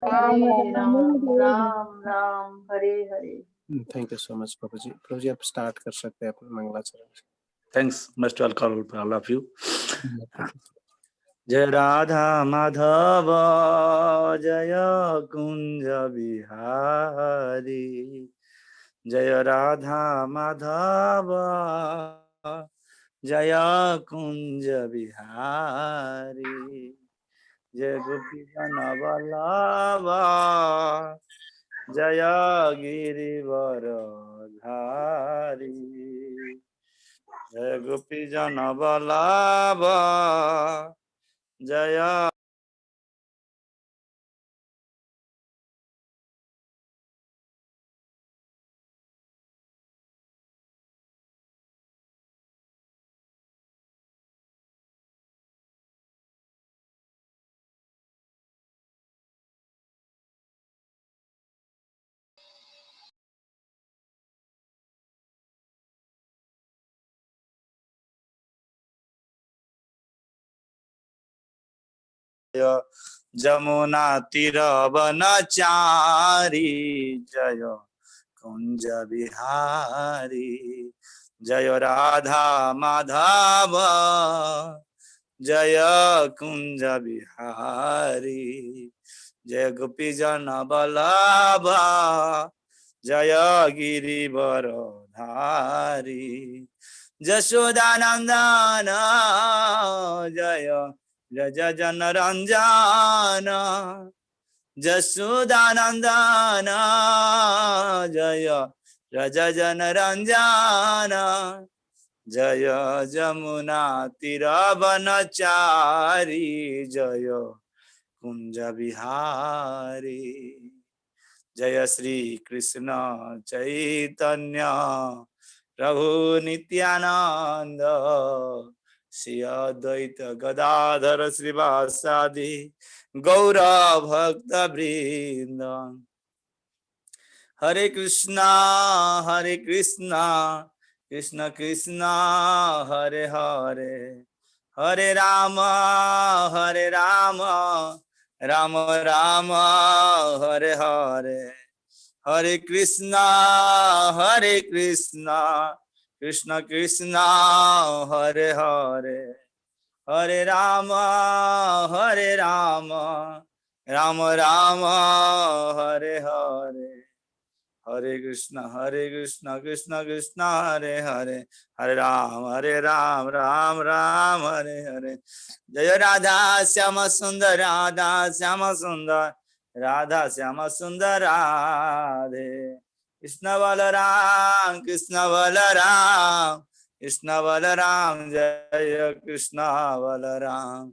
Ram Hare Ram Ram Ram Ram Hare Hare. Thank you so much प्रभु जी। प्रभु जी आप स्टार्ट कर सकते हैं अपना मंगलाचरण। Thanks, most welcome to all of you. जय राधा माधव जय कुंज बिहारी, जय राधा माधव जय कुंज बिहारी, जय गोपी जन वल्लभ जय गिरिवर धारी, जय गोपी जन वल्लभ जय जमुना तीर वनचारी, जय कुंज बिहारी, जय राधा माधव जय कुंज बिहारी, जय गोपी जन वल्लभ जय गिरिवर धारी, जशोदानंदन जय रज जन रंजन, जसोदानंदन जय रज जन रंजन, जय जमुना तीरवनचारी, जय कुंज बिहारी, जय श्री कृष्ण चैतन्य प्रभु नित्यानंद, श्री अद्वैत गदाधर श्रीवासादि गौर भक्त वृंद। हरे कृष्णा कृष्ण कृष्ण हरे हरे, हरे राम राम राम हरे हरे, हरे कृष्णा कृष्ण कृष्ण हरे हरे, हरे राम राम राम हरे हरे, हरे कृष्ण कृष्ण कृष्ण हरे हरे, हरे राम राम राम हरे हरे। जय राधा श्याम सुंदर राधा श्याम सुंदर राधा श्याम सुंदर राधे, कृष्ण बलराम कृष्ण बलराम जय कृष्ण बलराम,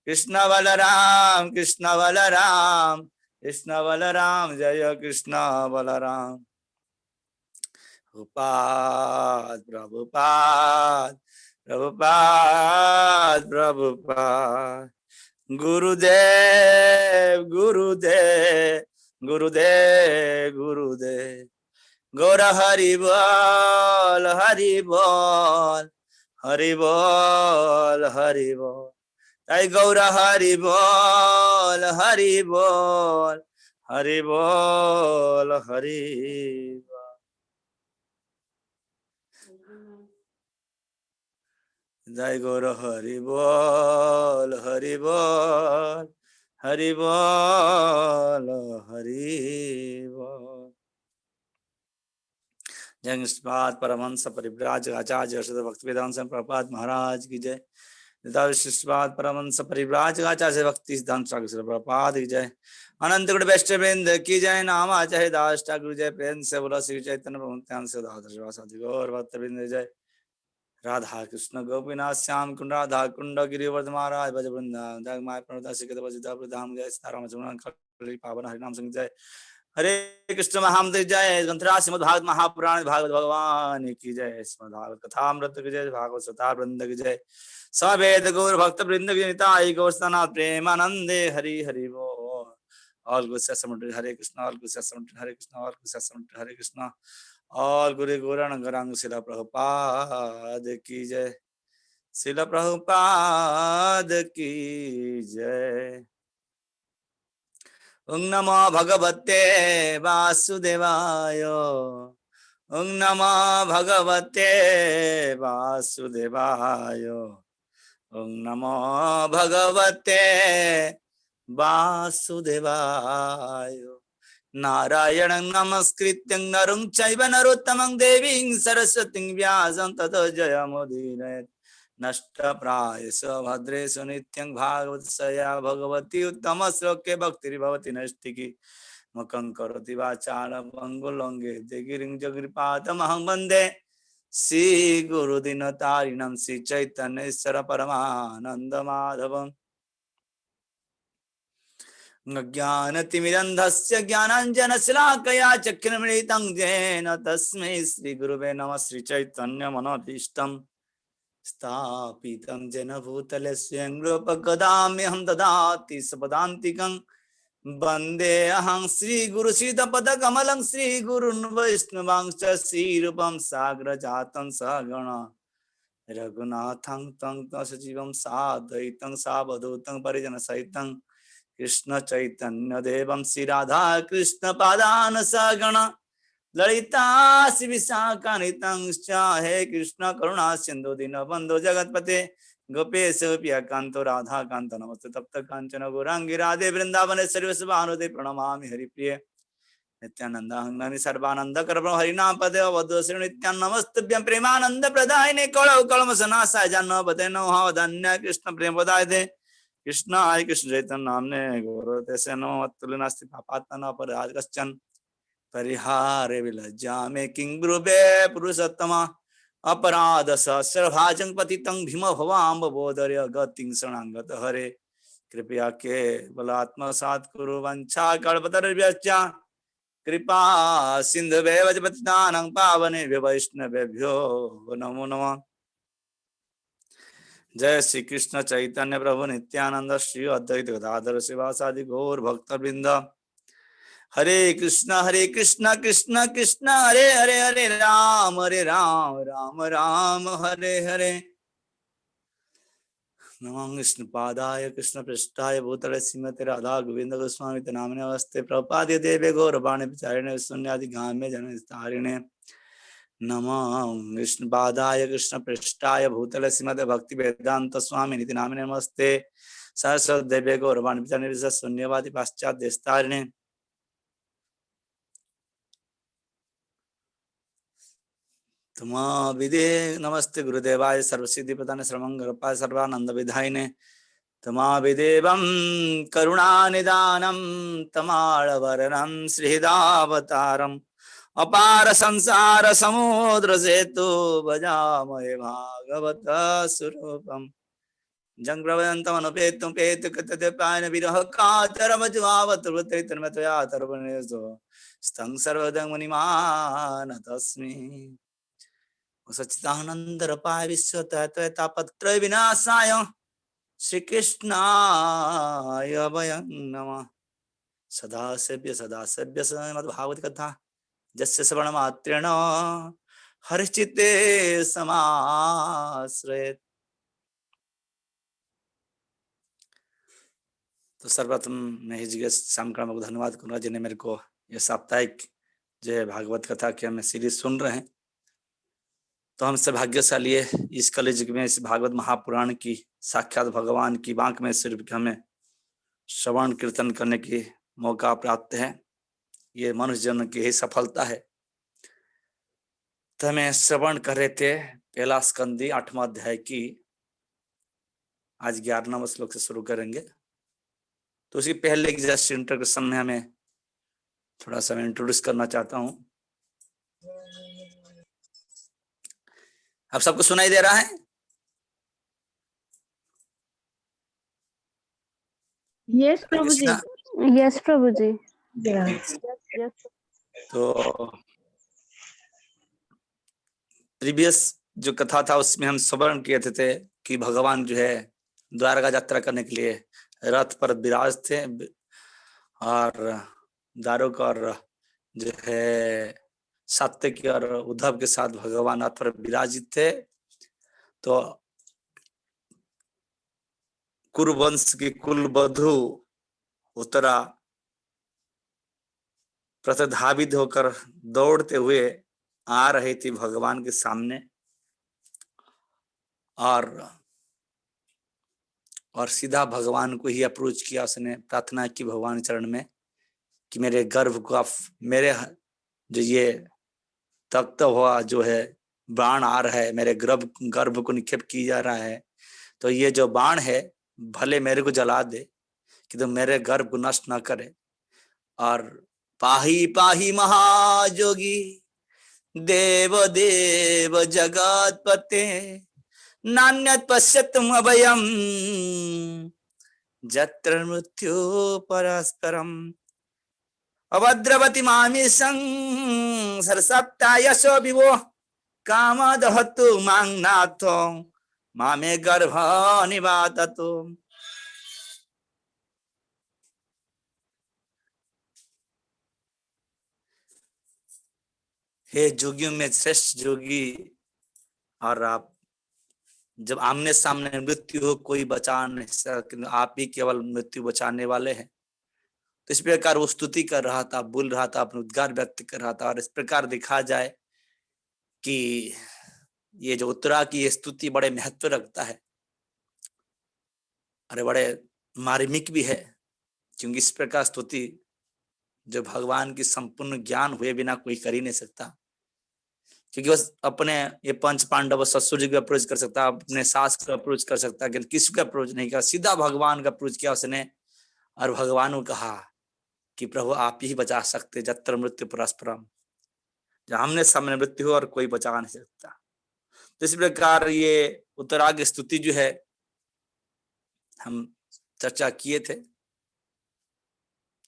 कृष्ण बलराम कृष्ण बलराम जय कृष्ण बलराम। प्रभुपाद प्रभुपाद प्रभुपाद प्रभुपाद, गुरुदेव गुरुदेव गुरुदेव गुरुदेव, गौर हरि बोल हरि बोल हरि बोल हरि बोल, जय गौर हरि बोल हरि बोल हरि बोल हरि बोल, जय गौर हरि बोल हरि बोल हरि बोल हरि बोल। जय श्रीपाद परमहंस परिव्राज आचार्य भक्ति वेदांत प्रभुपाद महाराज की जय। श्रीपाद परमहंस परिव्राज आचार्य भक्ति सिद्धांत प्रभुपाद की जय। अनंत गुण वैष्णवेंद्र की जय। नामा चाहे दास ठाकुर जय। प्रेम से बोला श्री चैतन्य प्रभु गौर भक्तवृंद जय। राधा कृष्ण गोपीनाथ श्याम कुंड राधा कुंड गिरिवर्ध महाराज भज वृंदावन माय प्रणता श्री धाम जय सीताराम पावन हरिनाम संग जय। हरे कृष्ण महामंत्र जय। ग्रंथराज श्रीमद् भागवत महापुराण भागवत भगवान की जय। श्रीमद् कथामृत की जय। भागवत सतार वृंद की जय। सवेद गौर भक्त वृंद की निताई गौरनाथ प्रेमानंदे हरि हरि बोल। ऑल गुड समुद्र हरे कृष्ण, ऑल गुड समुद्र हरे कृष्ण, ऑल गुड समुद्र हरे कृष्ण, ऑल गुरु गौरांग गौरांग शिला प्रभुपाद की जय। शिला प्रभुपाद की जय। ओं नमो भगवते वासुदेवाय। ओं नमो भगवते वासुदेवाय। ओं नमो भगवते वासुदेवाय। नारायणं नमस्कृत्यं नरं चैव नरोत्तमं देवीं सरस्वतीं व्यासं ततो जयमुदीरयेत्। नष्टप्रायश भद्रेषु नित्यं भागवतस्य भगवती उत्तमश्लोके भक्तिर्भवति नैष्टिकी। मुखं करोति वाचालं पङ्गुलङ्गे गिरिं जगत्पादमहं वन्दे श्रीगुरुदीनतारिणं श्रीचैतन्येश्वर परमानन्दमाधवम्। ज्ञानतिमिरन्धस्य ज्ञानाञ्जनशलाकया चक्षुर्मिलितं येन तस्मै श्रीगुरुवे नमः। श्रीचैतन्यमनोभीष्टं स्थापितं येन भूतले स्वयं रूपकदाम्यहं ददाति सपदान्तिकं। वन्देऽहं श्रीगुरुश्रीतपदकमलं श्रीगुरुन् वैष्णवांश्च श्रीरूपं साग्रजातं सहगण रघुनाथं तं सजीवं साद्वैतं सावधूतं परिजनसहितं कृष्ण चैतन्य देवं श्री राधा कृष्ण पादान सगण ललिता श्री विशाखान्वितं हे कृष्ण करुणा सिंधु दीनबंधु जगतपते गोपेश गोपिकान्तो राधा कांत नमस्ते तप्त कांचन गौरांगी राधे वृंदावनेश्वरी वसुभानुदे प्रणमामि हरिप्रिय नित्यानंद हंगनि सर्वानंद करब्रह्म हरिनाम पदे अवधूषण नित्यान नमस्तुभ्यं प्रेमानंद प्रदायिने कलौ कलम सनासाय जान्नवते नमः धन्य कृष्ण प्रेम प्रदाय दे कृष्ण आय कृष्ण चैतन्य नामने गौरवते नो तुलनास्ति पापात्मना अपराध कश्चन परिहारे विलज्जामे किं ब्रुवे पुरुषोत्तम अपराध सहस्रभाजं पतितं भीम भवाम्ब बोधर्य गतिं शरणागत हरे कृपया केवलात्मसात् कुरु वंशा कल्पतरुभ्यश्च कृपा सिन्धुभ्येव च पतितानां पावनेभ्यो वैष्णवेभ्यो नमो नमः। जय श्री कृष्ण चैतन्य प्रभु नित्यानंद श्री अद्वैत गदाधर शिवासादि गौर भक्तवृंद। हरे कृष्ण कृष्ण कृष्ण हरे हरे हरे राम राम राम हरे हरे। नमो कृष्ण पादाय कृष्ण पृष्ठाय भूतले श्रीमते राधा गोविंद गोस्वामी नामिने नमस्ते प्रभुपाद देवे गौरवाणी विचारिणे शून्यादि गाम्य जनस्तारिणे। नमो कृष्ण पादाय कृष्ण पृष्ठाय भूतले श्रीमते भक्ति वेदांत स्वामी निति नामिने नमस्ते सरस्वती देवे गौरवाणी विचारिणे शून्यवादी पाश्चात देशतारिणे। तुमा विदे नमस्ते गुरुदेवाय सर्वसिद्धि प्रदान सर्वमंगलपाय सर्वानंद विधायिने। तमा विदेवं करुणानिदानं तमालवरणं श्रीदावतारम् अपार संसार समुद्र सेतु भजामहे भागवत स्वरूपम्। जंग्रवयन्तमनुपेतुं पेतु कृतद्वैपायन विरह कातरमजुआवतुर्वतैतन्मतया तर्वणेषु स्तं सर्वदं मुनिमान तस्मै सच्चिदानंद रपाय विश्वतत्वतापत्रय विनाशाय श्रीकृष्णाय वयं नमः। सदासेव्य श्रीमद्भागवत कथा जस्य श्रवणमात्रेण हरिश्चित्ते समाश्रयेत्। तो सर्वप्रथम मैं ही जगह श्यामकरण को धन्यवाद करूंगा जिन्हें मेरे को ये साप्ताहिक जो है भागवत कथा की हमें सीरीज सुन रहे हैं। तो हमसे भाग्यशाली है इस कलियुग में इस भागवत महापुराण की साक्षात भगवान की बांक में सिर्फ हमें श्रवण कीर्तन करने की मौका प्राप्त है। ये मनुष्य जन्म की ही सफलता है। तो हमें श्रवण कर रहे थे पहला स्कंदी 8वां अध्याय की। आज 11वां श्लोक से शुरू करेंगे। तो उसकी पहले की जस्ट इंट्रोडक्शन में हमें थोड़ा सा मैं इंट्रोड्यूस करना चाहता हूँ। अब सबको सुनाई दे रहा है? यस प्रभु जी। यस प्रभु जी। तो प्रीवियस जो कथा था उसमें हम स्मरण किए थे कि भगवान जो है द्वारका यात्रा करने के लिए रथ पर विराज थे और दारुक और जो है सात्विक और उद्धव के साथ भगवान रथ पर विराजित थे। तो कुरुवंश की कुल वधु उत्तरा प्रतिधावित होकर दौड़ते हुए आ रही थी भगवान के सामने और सीधा भगवान को ही अप्रोच किया। उसने प्रार्थना की भगवान चरण में कि मेरे गर्भ को मेरे जो ये तख्त हुआ जो है बाण आ रहा है, मेरे गर्भ को निक्षेप की जा रहा है, तो ये जो बाण है भले मेरे को जला दे कि तो मेरे गर्भ को नष्ट न करे। और पाही पाही महाजोगी देव देव जगतपते नान्यत् पश्यतुम अभयम जत्र मृत्यु परस्परम अभद्रवती मामिषं सरसप्ता यशो विभो काम दहतु मांगनाथो मामे गर्भ निवाततु। हे जोगियों में श्रेष्ठ जोगी, और आप जब आमने सामने मृत्यु हो कोई बचा नहीं सकता, आप ही केवल मृत्यु बचाने वाले हैं। तो इस प्रकार वो स्तुति कर रहा था, बोल रहा था, अपने उद्गार व्यक्त कर रहा था। और इस प्रकार देखा जाए कि ये जो उत्तरा की ये स्तुति बड़े महत्व रखता है, अरे बड़े मार्मिक भी है, क्योंकि इस प्रकार स्तुति जो भगवान की संपूर्ण ज्ञान हुए बिना कोई कर ही नहीं सकता। क्योंकि बस अपने ये पंच पांडव ससुर जी को अप्रोच कर सकता, अपने सास को अप्रोच कर सकता, लेकिन किसी को अप्रोच नहीं किया, सीधा भगवान का अप्रोच किया उसने। और भगवान को कहा कि प्रभु आप ही बचा सकते, जत्र मृत्यु परस्परम, जब हमने सामने मृत्यु हो और कोई बचा नहीं सकता। तो इस प्रकार ये उत्तरा की स्तुति जो है हम चर्चा किए थे,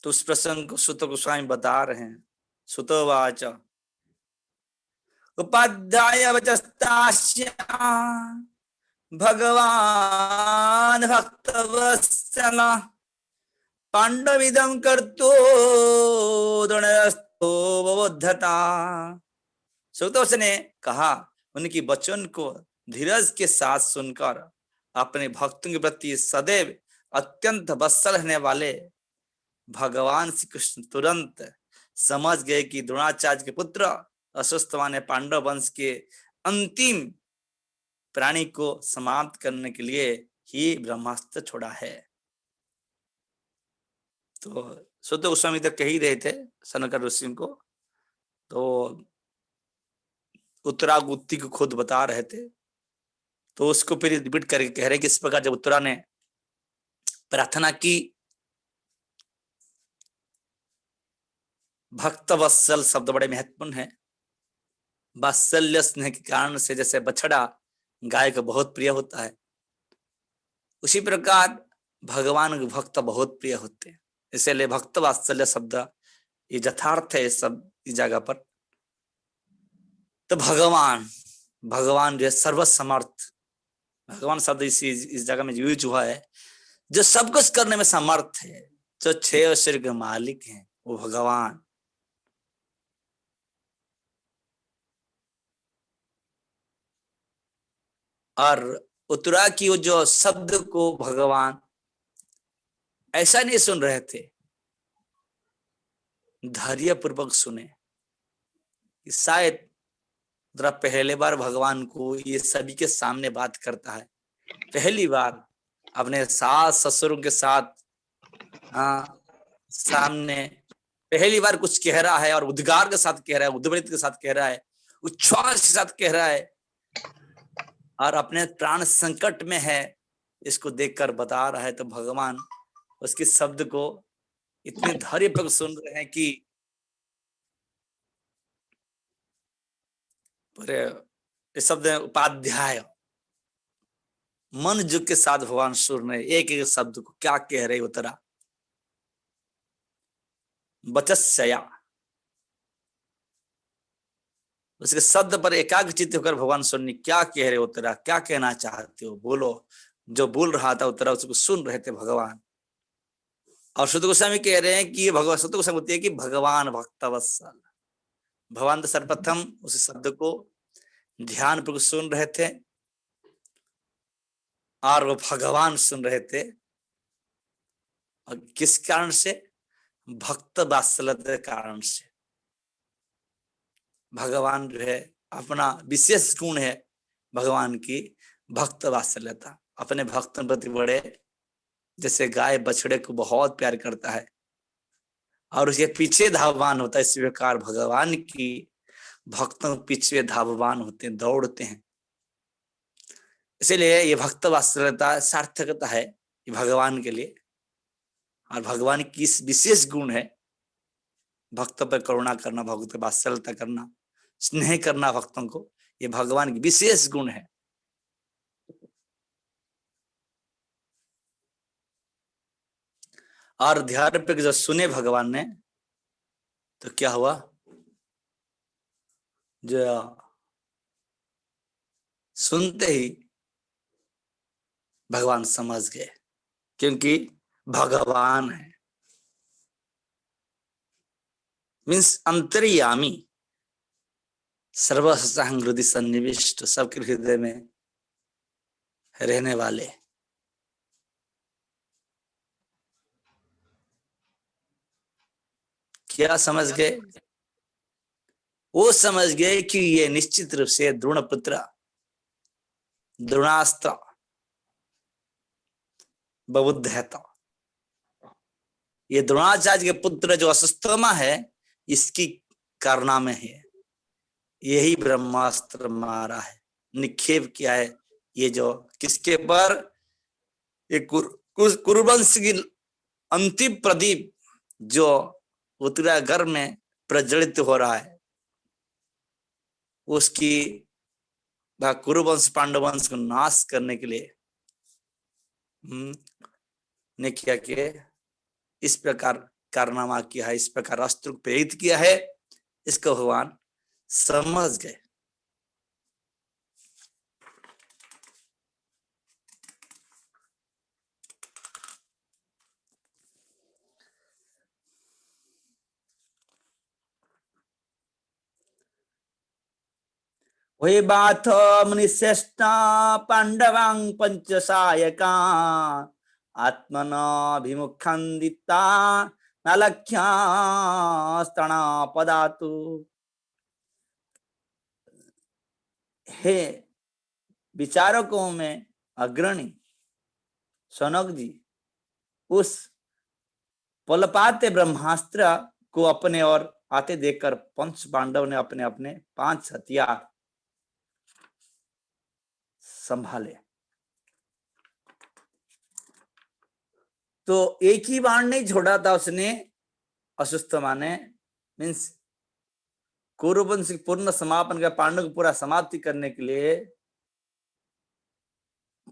तो उस प्रसंग को सुत गोस्वामी बता रहे हैं। सुतोवाच उपाध्याय वचस्तास्य भगवान भक्तवत्सल पांडविदं कर्तो दृढ़स्तो बबद्धता। सुतोष ने कहा, उनकी वचन को धीरज के साथ सुनकर अपने भक्तों के प्रति सदैव अत्यंत वत्सल रहने वाले भगवान श्री कृष्ण तुरंत समझ गए कि द्रोणाचार्य के पुत्र अश्वत्थामा ने पांडव वंश के अंतिम प्राणी को समाप्त करने के लिए ही ब्रह्मास्त्र छोड़ा है। तो सुत गोस्वामी तक कह ही रहे थे सनकर ऋषि को, तो उत्तरा गुत्ती को खुद बता रहे थे, तो उसको फिर रिपीट करके कह रहे कि इस प्रकार जब उत्तरा ने प्रार्थना की, भक्त वत्सल शब्द बड़े महत्वपूर्ण है। वात्सल्य स्नेह के कारण से जैसे बछड़ा गाय को बहुत प्रिय होता है, उसी प्रकार भगवान के भक्त बहुत प्रिय होते हैं। इसलिए भक्त वात्सल्य शब्द ये यथार्थ है सब इस जगह पर। तो भगवान जो है सर्वसमर्थ, भगवान शब्द इस जगह में यूज हुआ है, जो सब कुछ करने में समर्थ है, जो छह शरीर के मालिक हैं, वो भगवान। और उत्तरा की वो जो शब्द को भगवान ऐसा नहीं सुन रहे थे, धैर्य पूर्वक सुने। शायद जरा पहले बार भगवान को ये सभी के सामने बात करता है, पहली बार अपने सास ससुरों के साथ सामने पहली बार कुछ कह रहा है, और उद्गार के साथ कह रहा है, उद्वृत्त के साथ कह रहा है, उच्छ्वास के साथ कह रहा है, और अपने प्राण संकट में है, इसको देखकर बता रहा है। तो भगवान उसके शब्द को इतने धैर्यपूर्वक सुन रहे हैं कि इस शब्द उपाध्याय मन जुग के साथ भगवान सुन रहे, एक एक शब्द को क्या कह रहे उत्तरा। वचस्या, उसके शब्द पर एकाग्रचित्त होकर भगवान सुनने क्या कह रहे उत्तरा, क्या कहना चाहते हो, बोलो। जो बोल रहा था उत्तरा उसको सुन रहे थे भगवान। और सुत गोस्वामी कह रहे हैं कि भगवान, सुत गोस्वामी होती है कि भगवान भक्तवत्सल, भगवान तो सर्वप्रथम उस शब्द को ध्यान पूर्वक सुन रहे थे, और वो भगवान सुन रहे थे। और किस कारण से? भक्त वात्सल्य के कारण से भगवान जो है अपना विशेष गुण है भगवान की भक्त वात्सल्यता, अपने भक्तों के प्रति बड़े, जैसे गाय बछड़े को बहुत प्यार करता है और उसके पीछे धावमान होता है, इस प्रकार भगवान की भक्तों के पीछे धावमान होते हैं, दौड़ते हैं। इसीलिए ये भक्त वात्सल्यता सार्थकता है ये भगवान के लिए, और भगवान की विशेष गुण है भक्तों पर करुणा करना, भक्त वात्सल्यता करना, स्नेह करना भक्तों को, ये भगवान की विशेष गुण है। और ध्यान पे जब सुने भगवान ने तो क्या हुआ, जो सुनते ही भगवान समझ गए, क्योंकि भगवान है, मीन्स अंतर्यामी, सर्वहृदय सन्निविष्ट, सबके हृदय में रहने वाले। क्या समझ गए? वो समझ गए कि ये निश्चित रूप से द्रोण पुत्र, द्रोणास्त्र बबुद्ध है। तो ये द्रोणाचार्य के पुत्र जो अश्वत्थामा है, इसकी कारनामे है, यही ब्रह्मास्त्र मारा है, निक्षेप किया है। ये जो किसके पर, ये कुरुवंश की अंतिम प्रदीप जो उत्तरागर में प्रज्वलित हो रहा है, उसकी कुरुवंश पांडवंश को नाश करने के लिए ने किया कि इस प्रकार कारनामा किया है, इस प्रकार अस्त्र को प्रेरित किया है, इसको भगवान समझ गए। वही बात मुनिश्रेष्ठ पांडवां पंचसायका आत्मनाभिमुखंदिता नलख्यास्तना पदातु। हे विचारकों में अग्रणी सनक जी, उस पलपाते ब्रह्मास्त्र को अपने और आते देखकर पंच पांडव ने अपने अपने 5 हथियार संभाले। तो एक ही बाण नहीं छोड़ा था उसने, अश्वत्थामा ने, मीन्स कुरुवंश पूर्ण समापन का, पांडव को पूरा समाप्ति करने के लिए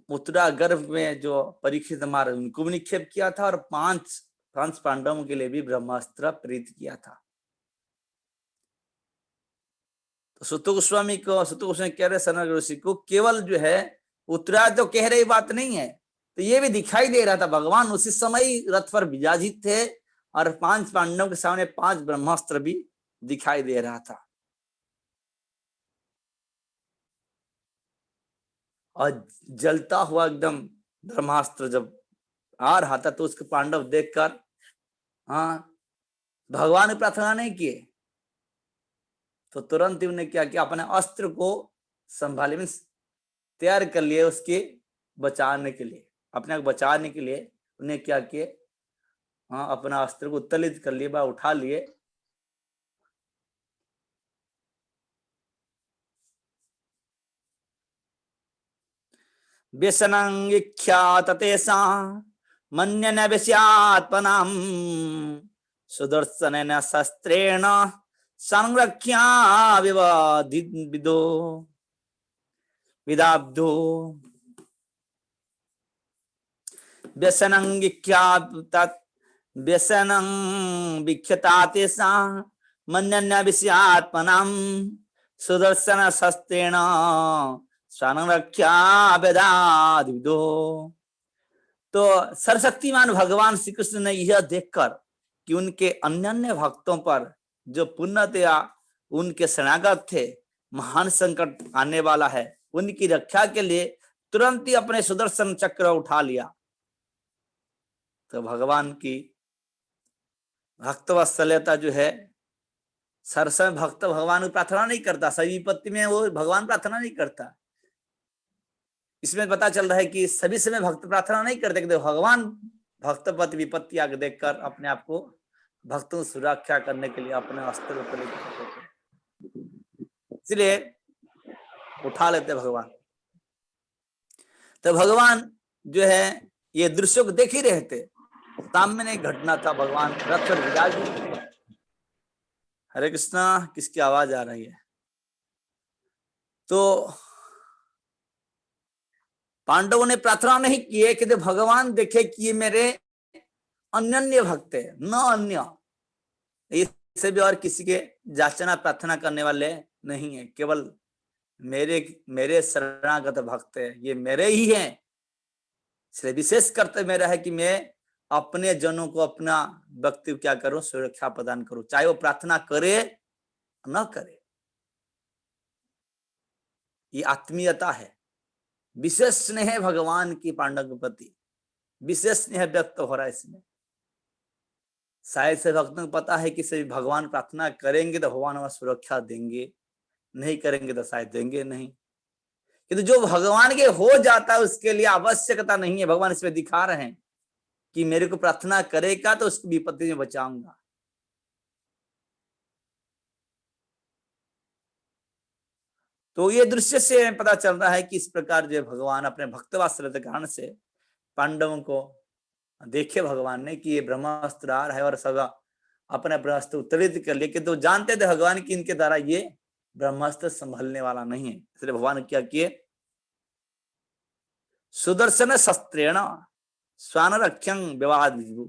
उत्तरा गर्भ में जो परीक्षित मार उनको भी निक्षेप किया था, और 5 पांडवों के लिए भी ब्रह्मास्त्र प्रेरित किया था। तो सुत गोस्वामी कह रहे सनक ऋषि को, केवल जो है उत्तरा तो कह रही बात नहीं है, तो ये भी दिखाई दे रहा था भगवान उसी समय रथ पर विराजित थे, और 5 पांडवों के सामने 5 ब्रह्मास्त्र भी दिखाई दे रहा था। और जलता हुआ एकदम ब्रह्मास्त्र जब आ रहा था, तो उसके पांडव देखकर भगवान ने प्रार्थना नहीं किए, तो तुरंत ही उन्हें क्या किया, अपने अस्त्र को संभाले, मीन्स तैयार कर लिए उसके बचाने के लिए, अपने को बचाने के लिए उन्हें क्या किए, अपना अस्त्र को उत्तोलित कर लिए, उठा लिए। व्यसनंख्यात तेषां मन्यन विषयात्मनां सुदर्शनेन शस्त्रेण संरक्ष्या विवादिदो विदाब्धो। व्यसनं विख्याता तेषां मन्यन विषयात्मनां सुदर्शन शस्त्रेण संरक्ष्या विदाब्धो। तो सर्वशक्तिमान भगवान श्री कृष्ण ने यह देखकर कि उनके अन्य भक्तों पर जो पुण्यतया उनके शरणागत थे, महान संकट आने वाला है, उनकी रक्षा के लिए तुरंत ही अपने सुदर्शन चक्र उठा लिया। तो भगवान की भक्त वात्सल्यता जो है, सरस में भक्त भगवान को प्रार्थना नहीं करता, सभी विपत्ति में वो भगवान प्रार्थना नहीं करता। इसमें पता चल रहा है कि सभी समय भक्त प्रार्थना नहीं करते, भगवान भक्त पति विपत्ति आगे देखकर अपने आप को भक्तों सुरक्षा करने के लिए अपने अस्त्र को लेकर, इसलिए उठा लेते भगवान। तो भगवान जो है ये दृश्य को देख ही रहे थे, सामने घटना था, भगवान रथ पर विराज। हरे कृष्णा, किसकी आवाज आ रही है? तो पांडवों ने प्रार्थना नहीं की है कि भगवान देखे कि ये मेरे अनन्य भक्त है, न अन्य, इससे भी और किसी के जाचना प्रार्थना करने वाले नहीं है, केवल मेरे शरणागत भक्त है, ये मेरे ही हैं। इसलिए विशेष कर्तव्य मेरा है कि मैं अपने जनों को अपना व्यक्ति क्या करूं, सुरक्षा प्रदान करूं, चाहे वो प्रार्थना करे न करे। ये आत्मीयता है, विशेष स्नेह है भगवान की पांडव के प्रति, विशेष स्नेह व्यक्त हो रहा है इसमें। शायद से भक्तों को पता है कि सभी भगवान प्रार्थना करेंगे तो भगवान हमें सुरक्षा देंगे, नहीं करेंगे तो शायद देंगे नहीं। किंतु जो भगवान के हो जाता है उसके लिए आवश्यकता नहीं है। भगवान इसमें दिखा रहे हैं कि मेरे को प्रार्थना करेगा तो उसकी विपत्ति में बचाऊंगा। तो ये दृश्य से पता चल रहा है कि इस प्रकार जो भगवान अपने भक्तवात्सल्य के कारण से पांडवों को देखे भगवान ने कि ये ब्रह्मास्त्र आ रहा है और सब अपने ब्रह्मास्त्र उत्तरित कर लिए, कि तो जानते थे भगवान की इनके द्वारा ये ब्रह्मास्त्र संभलने वाला नहीं है। इसलिए भगवान क्या किए, सुदर्शन शस्त्रेण स्वानरक्षं विवाद विभु,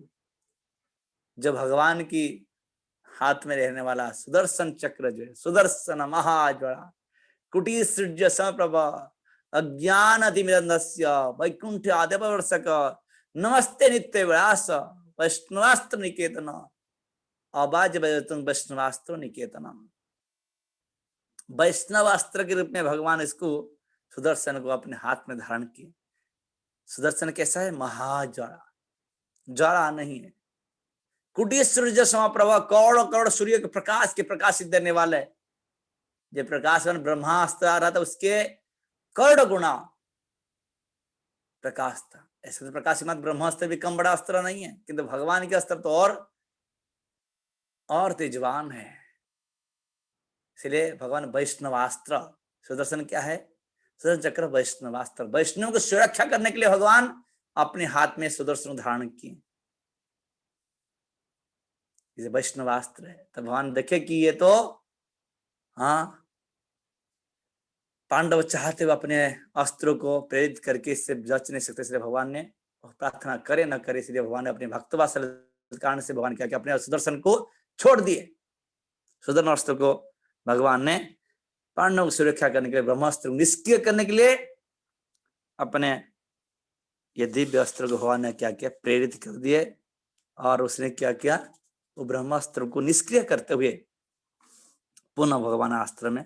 जब भगवान की हाथ में रहने वाला सुदर्शन चक्र जो है, सुदर्शन महाज्वला कुटी सृज्य समप्रभ अज्ञान अतिमिरंदस्य वैकुंठ आदिवर्षक नमस्ते नित्य व्यास वैष्णवास्त्र निकेतन अबाज वैष्णवास्त्र निकेतनम। वैष्णवास्त्र के रूप में भगवान इसको सुदर्शन को अपने हाथ में धारण किए। सुदर्शन कैसा है? महाज्वाला, ज्वाला नहीं है, कुटी सूर्य समप्रभा, करोड़ करोड़ सूर्य के प्रकाश के प्रकाशित देने वाले, जो प्रकाशन ब्रह्मास्त्र आ रहा था उसके करोड़ गुना प्रकाश था। ऐसे तो प्रकाश मत ब्रह्मास्त्र भी कम बड़ा अस्त्र नहीं है, किंतु भगवान के अस्त्र तो और तेजवान है। इसलिए भगवान वैष्णवास्त्र, सुदर्शन क्या है? सुदर्शन चक्र वैष्णवास्त्र, वैष्णव को सुरक्षा करने के लिए भगवान अपने हाथ में सुदर्शन धारण किए, इसे वैष्णवास्त्र है। तो भगवान देखे कि ये तो हाँ पांडव चाहते हुए अपने अस्त्रों को प्रेरित करके इससे बच नहीं सकते, इसलिए भगवान ने प्रार्थना करे न करे, इसलिए भगवान ने अपने भक्तवात्सल्य कारण से भगवान क्या अपने सुदर्शन को छोड़ दिए। सुदर्शन अस्त्र को भगवान ने पांडव की सुरक्षा करने के लिए, ब्रह्मास्त्र निष्क्रिय करने के लिए अपने ये दिव्य अस्त्र को भगवान ने क्या किया, प्रेरित कर दिए। और उसने क्या किया, वो ब्रह्मास्त्र को निष्क्रिय करते हुए पुनः भगवान अस्त्र में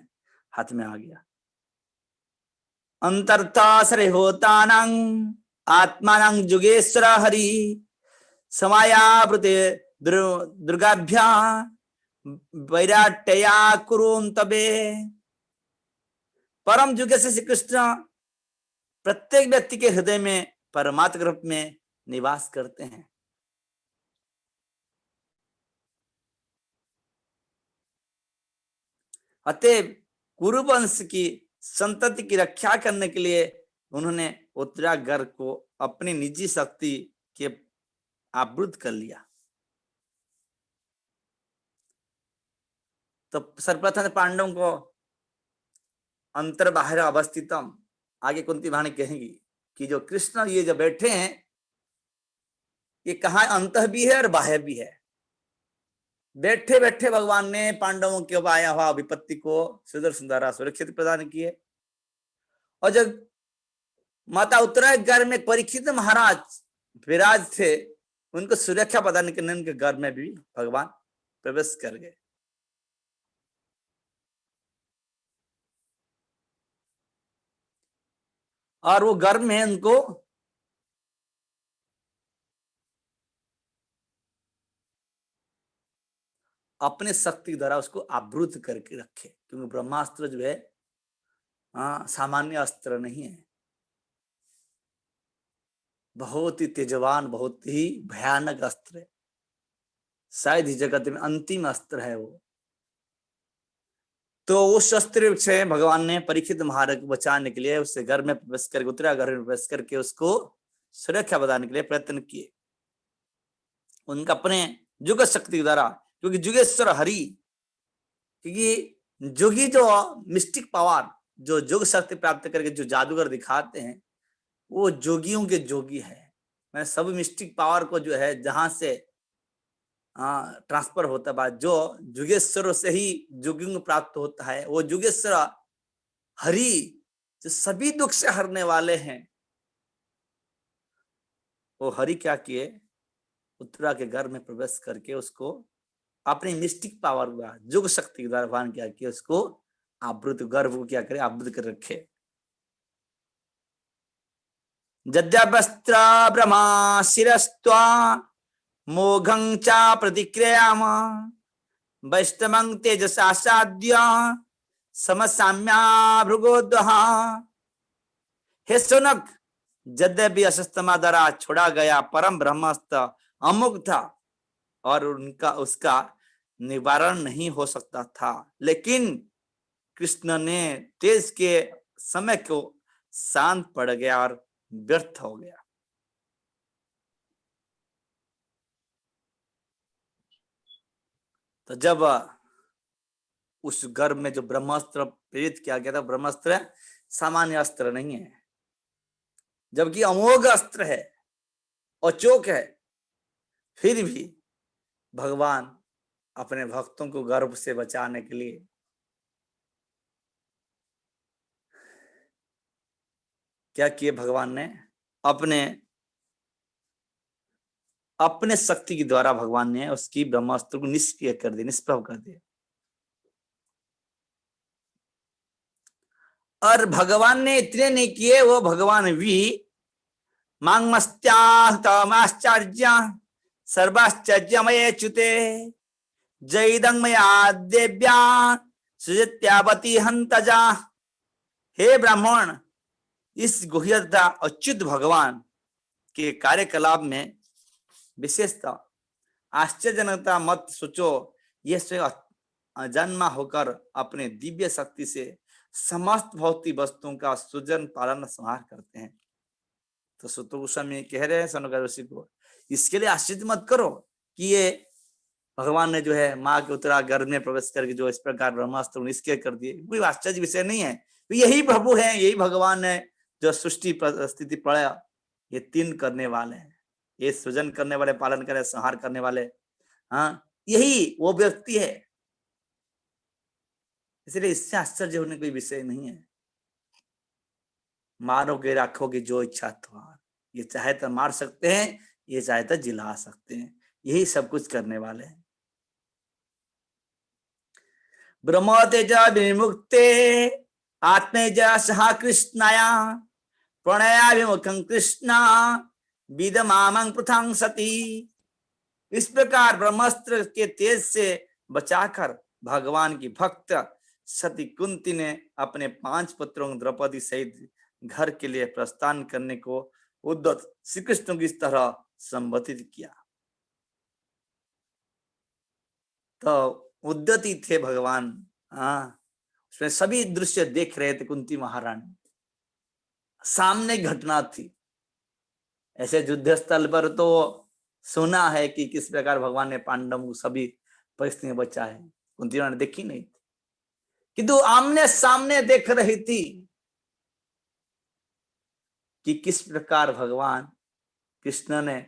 हाथ में आ गया। अंतर्था होतानां आत्मानां जुगेश्वर हरि समायावृते दुर्गाभ्या वैराट्या कुरुन तबे। परम जुगे से श्री कृष्ण प्रत्येक व्यक्ति के हृदय में परमात्मा रूप में निवास करते हैं। अतएव कुरुवंश की संतति की रक्षा करने के लिए उन्होंने उत्तरागर को अपनी निजी शक्ति के आवृत कर लिया। तो सर्वप्रथम पांडवों को अंतर बाहर अवस्थितम, आगे कुंती वाणी कहेंगी कि जो कृष्ण ये जो बैठे हैं ये कहाँ अंत भी है और बाह्य भी है। बैठे बैठे भगवान ने पांडवों के आया हुआ विपत्ति को सुदर्शन द्वारा सुरक्षित प्रदान किए। और जब माता उत्तरागर में परीक्षित महाराज विराज थे, उनको सुरक्षा प्रदान करने उनके घर में भी भगवान प्रवेश कर गए। और वो घर में उनको अपने शक्ति द्वारा उसको आवृत करके रखे, क्योंकि ब्रह्मास्त्र जो है सामान्य अस्त्र नहीं है, बहुत ही तेजवान, बहुत ही भयानक अस्त्र है, शायद इस जगत में अंतिम अस्त्र है वो। तो उस अस्त्र से भगवान ने परीक्षित महाराज को बचाने के लिए उससे घर में प्रवेश करके, उतरा घर में प्रवेश करके उसको सुरक्षा बताने के लिए प्रयत्न किए, उनका अपने युग शक्ति द्वारा, क्योंकि युगेश्वर हरि, क्योंकि जोगी जो मिस्टिक पावर, जो योग शक्ति प्राप्त करके जो जादूगर दिखाते हैं, वो जोगियों के जोगी है। मैं सब मिस्टिक पावर को जो है जहां से ट्रांसफर होता है, जो युगेश्वर से ही जोगियों को प्राप्त होता है, वो युगेश्वर हरि जो सभी दुख से हरने वाले हैं, वो हरि क्या किए, उत्तरा के घर में प्रवेश करके उसको अपनी मिस्टिक पावर द्वारा, युग शक्ति के द्वारा भगवान क्या किया, उसको आवृत, गर्भ को क्या करे, आवृत कर रखे। जद्यवस्त्र ब्रह्मा शिरस्त्वा मोघं चा प्रतिक्रियाम वैष्णवं तेजसा साध्य समसाम्या भृगोद्वहा। हे सुनक, यद्यपि अशस्तमा द्वारा छोड़ा गया परम ब्रह्मास्त्र अमुक था और उनका उसका निवारण नहीं हो सकता था, लेकिन कृष्ण ने तेज के समय को शांत पड़ गया और व्यर्थ हो गया। तो जब उस गर्भ में जो ब्रह्मास्त्र प्रेरित किया गया था, ब्रह्मास्त्र सामान्य अस्त्र नहीं है, जबकि अमोघ अस्त्र है, अचोक है, फिर भी भगवान अपने भक्तों को गर्भ से बचाने के लिए क्या किए, भगवान ने अपने शक्ति के द्वारा भगवान ने उसकी ब्रह्मास्त्र को निष्क्रिय कर दिया, निष्प्रभ कर दिया। और भगवान ने इतने नहीं किए, वो भगवान भी मांगमस्त्याश्चर्य सर्वाश्चर्यमय च्युते जयदं मया देव्या सुजत्यावती हंतजा। हे ब्राह्मण, इस गुह्यता अच्युत भगवान के कार्यकलाप में विशेषता आश्चर्यजनकता मत सोचो। ये स्वयं अजन्मा होकर अपने दिव्य शक्ति से समस्त भौतिक वस्तुओं का सृजन पालन संहार करते हैं। तो सुत गोस्वामी कह रहे हैं सनकादिक ऋषि को, इसके लिए आश्चर्य मत करो कि ये भगवान ने जो है माँ के उत्तरा गर्भ में प्रवेश करके जो इस प्रकार ब्रह्मास्त्र निष्क्रिय कर दिए, कोई आश्चर्य विषय नहीं है। तो यही प्रभु है, यही भगवान है जो सृष्टि स्थिति प्रलय ये तीन करने वाले हैं, ये सृजन करने वाले, पालन करे, संहार करने वाले, हाँ, यही वो व्यक्ति है। इसलिए इससे आश्चर्य होने कोई विषय नहीं है। मारोगे राखोगे जो इच्छा तुम्हार, ये चाहे तो मार सकते हैं, ये चाहे तो जिला सकते हैं, यही सब कुछ करने वाले हैं। ब्रह्म तेज विमुक्ते आत्मेज सह कृष्णाया प्रणयाभिमुखं कृष्णा विदमामं पृथं सती। इस प्रकार ब्रह्मास्त्र के तेज से बचाकर भगवान की भक्त सती कुंती ने अपने 5 पुत्रों द्रौपदी सहित घर के लिए प्रस्थान करने को उद्धत श्री कृष्ण की इस तरह संबोधित किया। तो उद्धति थे भगवान, उसमें सभी दृश्य देख रहे थे। कुंती महारानी सामने घटना थी, ऐसे युद्ध स्थल पर तो सुना है कि किस प्रकार भगवान ने पांडवों को सभी परिस्थिति में बचा है, कुंती महारानी देखी नहीं थी, किंतु आमने सामने देख रही थी कि किस प्रकार भगवान कृष्ण ने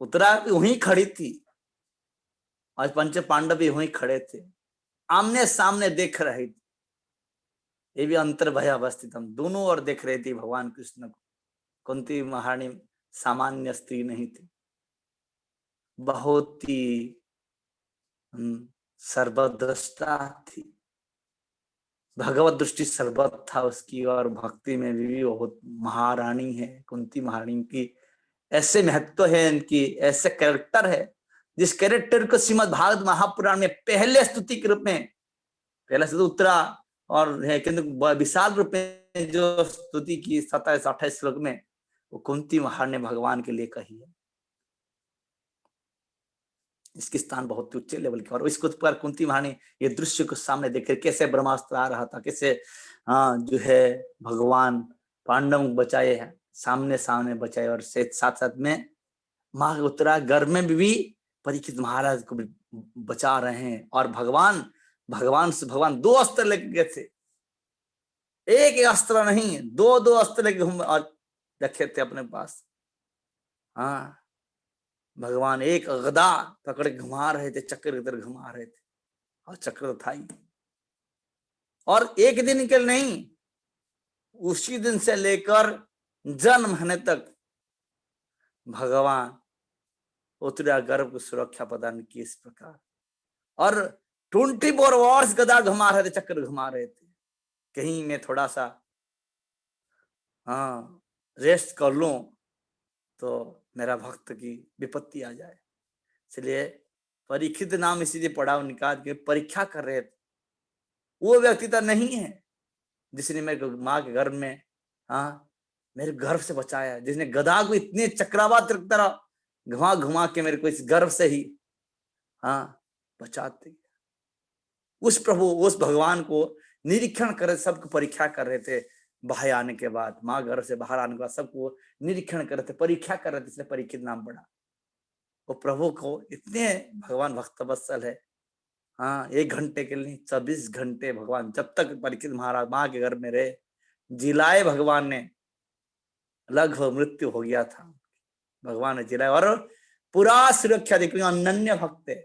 उत्तरा वहीं खड़ी थी और पंच पांडव भी वहीं खड़े थे, आमने सामने देख रहे थे। ये भी अंतर भय अवस्थित, हम दोनों ओर देख रहे थे भगवान कृष्ण को। कुंती महारानी सामान्य स्त्री नहीं थी, बहुत ही सर्वद्रष्टा थी, भगवत दृष्टि सर्वत था उसकी, और भक्ति में भी बहुत महारानी है कुंती महारानी की। ऐसे महत्व है इनकी, ऐसे कैरेक्टर है जिस कैरेक्टर को श्रीमद् भागवत महापुराण में पहले स्तुति के रूप में पहले से तो उत्तरा और है, किंतु विशाल रूप में जो स्तुति की 27-28 श्लोक में वो कुंती महारानी ने भगवान के लिए कही है। इसकी स्थान बहुत उच्च लेवल की, और इसको पर कुंती महारानी ये दृश्य को सामने देखकर कैसे ब्रह्मास्त्र आ रहा था, कैसे जो है भगवान पांडव बचाए हैं, सामने सामने बचाए, और साथ साथ में माँ उत्तरागढ़ में भी परीक्षित महाराज को बचा रहे हैं। और भगवान 2 अस्त्र लेके गए थे, एक अस्त्र नहीं, 2 अस्त्र लेके घूम और रखे थे अपने पास। हाँ, भगवान एक गदा पकड़ के घुमा रहे थे, चक्र इधर घुमा रहे थे, और चक्र था ही। और एक दिन के नहीं, उसी दिन से लेकर जन्म होने तक भगवान उत्तरागढ़ को सुरक्षा प्रदान की इस प्रकार। और 24 वर्ष गदा घुमा रहे थे, चक्र घुमा रहे थे, कहीं मैं थोड़ा सा रेस्ट कर लूं तो मेरा भक्त की विपत्ति आ जाए। इसलिए परीक्षित नाम इसीलिए पढ़ा उनका कि परीक्षा कर रहे थे। वो व्यक्ति तो नहीं है जिसने मेरे माँ के गर्भ में मेरे गर्भ से बचाया, जिसने गदा को इतने चक्रावात तरह घुमा घुमा के मेरे को इस गर्भ से ही बचाते। उस प्रभु, उस भगवान को निरीक्षण कर सबको परीक्षा कर रहे थे। बाहर आने के बाद, माँ घर से बाहर आने के बाद सबको निरीक्षण कर रहे थे, परीक्षा कर रहे थे, इसलिए परीक्षित नाम पड़ा। वो प्रभु को इतने भगवान भक्त वत्सल है। 1 घंटे के लिए 24 घंटे भगवान, जब तक परीक्षित महाराज माँ के घर में रहे, जिलाए भगवान ने, लगभग मृत्यु हो गया था, भगवान ने जिलाया। और पूरा सुरक्षा देखिए, अनन्य भक्त है,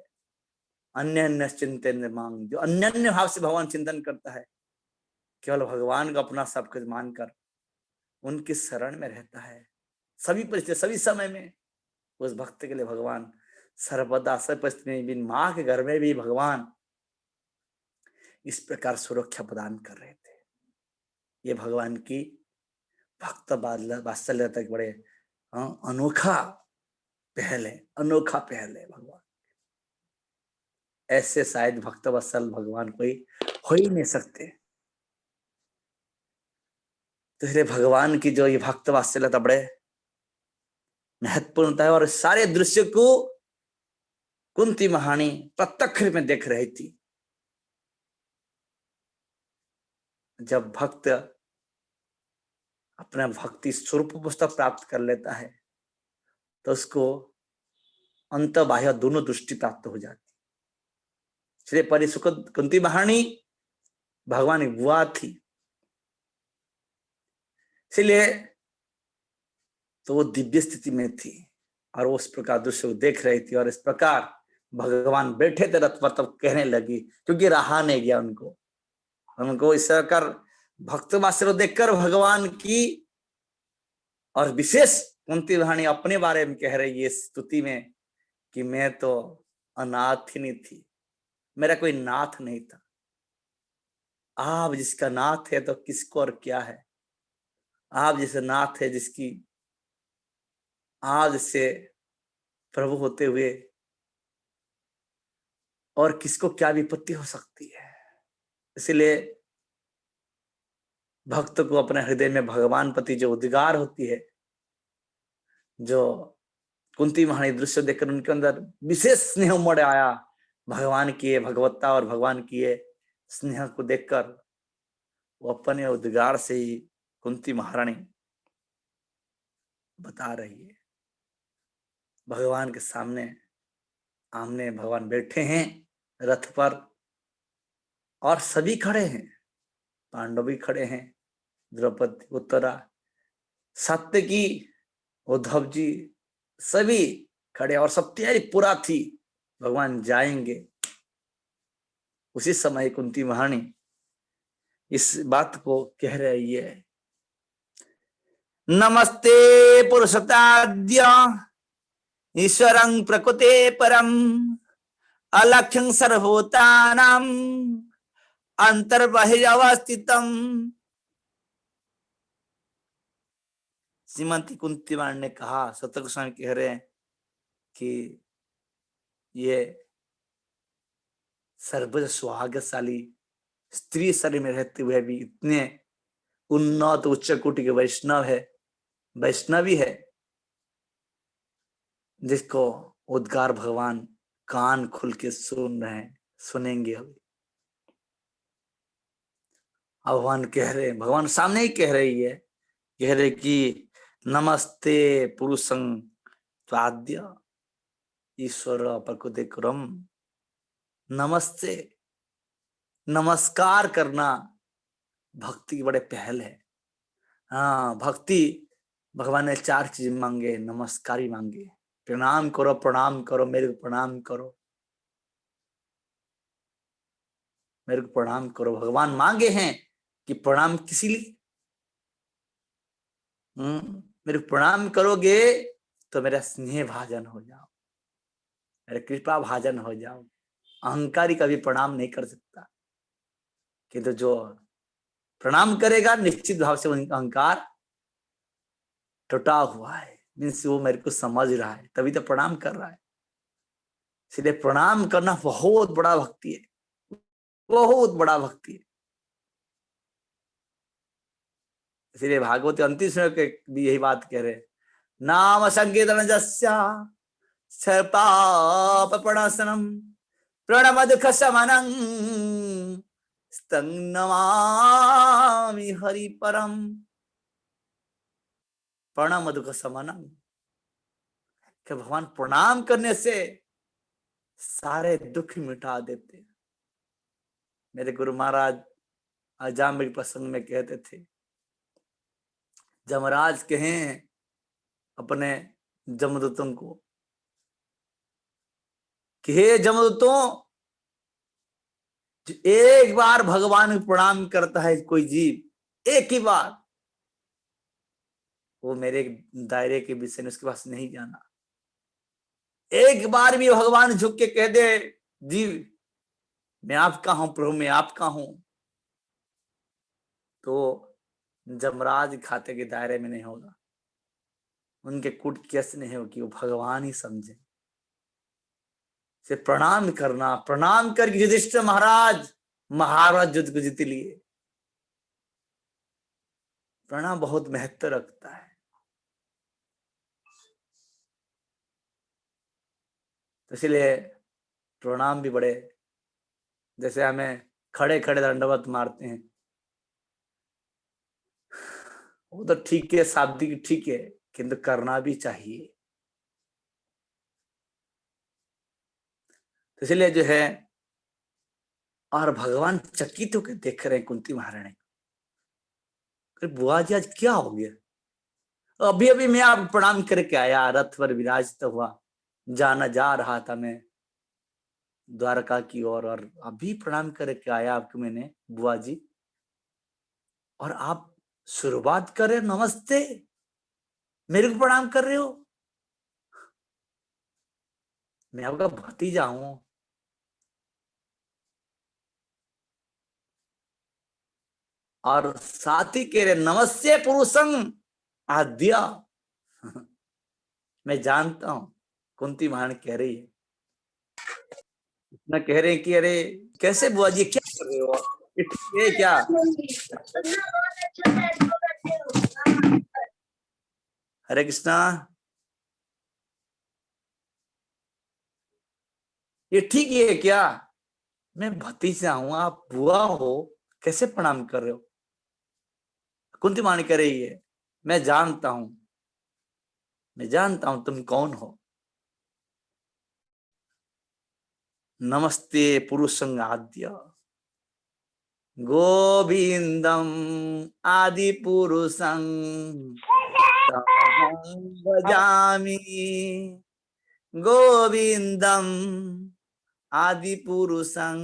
अन्य चिंतन मांग, जो अन्य भाव से भगवान चिंतन करता है, केवल भगवान को अपना सब कुछ मानकर उनकी शरण में रहता है, सभी परिस्थिति सभी समय में उस भक्त के लिए भगवान सर्वदा सब परिस्थिति में, माँ के घर में भी भगवान इस प्रकार सुरक्षा प्रदान कर रहे थे। ये भगवान की भक्त वात्सल्यता के बड़े अनोखा पहल है, अनोखा पहल है भगवान। ऐसे शायद भक्त वत्सल भगवान कोई हो ही नहीं सकते। तो इसलिए भगवान की जो ये भक्त वात्सल्यता बड़े महत्वपूर्ण है। और सारे दृश्य को कुंती महारानी प्रत्यक्ष में देख रही थी। जब भक्त अपना भक्ति स्वरूप अवस्था प्राप्त कर लेता है तो उसको अंत बाह्य दोनों दृष्टि प्राप्त हो जाती। श्री परिसुख कुंती महारानी भगवान की बुआ थी, इसलिए तो वो दिव्य स्थिति में थी और वो उस प्रकार दृश्य को देख रही थी। और इस प्रकार भगवान बैठे थे रथ पर, तब कहने लगी, क्योंकि रहा नहीं गया उनको इस प्रकार भक्त वात्सल्य देखकर भगवान की। और विशेष कुंती महारानी अपने बारे में कह रही है स्तुति में कि मैं तो अनाथ ही नहीं थी, मेरा कोई नाथ नहीं था। आप जिसका नाथ है तो किसको और क्या है। आप जैसे नाथ है जिसकी आप जैसे प्रभु होते हुए और किसको क्या विपत्ति हो सकती है। इसलिए भक्त को अपने हृदय में भगवान प्रति जो उद्गार होती है, जो कुंती महारानी दृश्य देखकर उनके अंदर विशेष स्नेह उमड़ आया भगवान की भगवत्ता और भगवान की स्नेह को देखकर, वो अपने उद्गार से ही कुंती महारानी बता रही है। भगवान के सामने आमने भगवान बैठे हैं रथ पर और सभी खड़े हैं, पांडव भी खड़े हैं, द्रौपदी, उत्तरा, सात्यकी, उद्धव जी सभी खड़े और सब तैयारी पूरा थी, भगवान जाएंगे। उसी समय कुंती महारानी इस बात को कह रही है, नमस्ते पुरुषोत्ताद्य ईश्वरं प्रकृते परम अलक्ष्यं सर्वभूतानां अंतर्बहिरवस्थितम्। श्रीमती कुंती महारानी ने कहा, सतगुरु स्वामी कह रहे हैं कि ये सर्वोच्च सुहागशाली स्त्री शरीर में रहते हुए भी इतने उन्नत उच्च कोटि के वैष्णव है, वैष्णवी है, जिसको उद्गार भगवान कान खुल के सुन रहे हैं, सुनेंगे अभी। भगवान कह रहे, भगवान सामने ही कह रही है, कह रहे कि नमस्ते पुरुषं त्वाद्य ईश्वर प्रकृतिक्रम। नमस्ते, नमस्कार करना भक्ति की बड़े पहल है। हाँ, भक्ति भगवान ने 4 चीज मांगे, नमस्कार ही मांगे। प्रणाम करो, मेरे को प्रणाम करो, मेरे को प्रणाम करो। भगवान मांगे हैं कि प्रणाम किसी लिए? मेरे को प्रणाम करोगे तो मेरा स्नेह भाजन हो जाओ, मेरे कृपा भाजन हो जाओ। अहंकारी कभी प्रणाम नहीं कर सकता, किंतु जो प्रणाम करेगा निश्चित भाव से अहंकार टूटा हुआ है, मीन्स वो मेरे को समझ रहा है, तभी तो प्रणाम कर रहा है। इसलिए प्रणाम करना बहुत बड़ा भक्ति है, बहुत बड़ा भक्ति है। इसलिए भागवत अंतिम समय के भी यही बात कह रहे, नाम संकीर्तन जस्या सर्पाप प्रणसनम प्रणव दुख शमनं तं नमामि हरि परम। प्रणव दुख शमनं, कि भगवान प्रणाम करने से सारे दुख मिटा देते। मेरे गुरु महाराज अजामिल प्रसंग में कहते थे, जमराज कहें अपने जमदूतों को कि हे जमदूतों, एक बार भगवान को प्रणाम करता है कोई जीव, एक ही बार, वो मेरे दायरे के विषय में उसके पास नहीं जाना। एक बार भी भगवान झुक के कह दे, जीव मैं आपका हूं, प्रभु मैं आपका हूं, तो जमराज खाते के दायरे में नहीं होगा, उनके कुट केस नहीं होगी, वो भगवान ही समझे। से प्रणाम करना, प्रणाम करके युधिष्ठिर महाराज युद्ध को जीत लिए। प्रणाम बहुत महत्व रखता है। तो इसलिए प्रणाम भी बड़े, जैसे हमें खड़े खड़े दंडवत मारते हैं, वो तो ठीक है, शाब्दिक ठीक है, किंतु करना भी चाहिए। तो इसलिए जो है, और भगवान चकित होकर देख रहे हैं कुंती महारानी, बुआ जी आज क्या हो गया? अभी अभी मैं आप प्रणाम करके आया, रथ पर विराजता हुआ जाना जा रहा था मैं द्वारका की ओर, और अभी प्रणाम करके आया आपको मैंने बुआ जी, और आप शुरुआत कर रहे हो नमस्ते, मेरे को प्रणाम कर रहे हो? मैं आपका भतीजा हूं। और साथ ही कह रहे नमस्ते पुरुषं आद्या। मैं जानता हूं कुंती महारानी कह रही है, मैं कह रहे हैं कि अरे कैसे बुआ जी क्या कर रहे हो, ये ठीक है क्या? हरे कृष्णा, ये ठीक है क्या? मैं भतीजा हूं, आप बुआ हो, कैसे प्रणाम कर रहे हो? कुंती महारानी कह रही है, मैं जानता हूं, मैं जानता हूं तुम कौन हो। नमस्ते पुरुषं आद्य गोविंदम आदि पुरुषं तमहं भजामि। गोविंदम आदि पुरुषं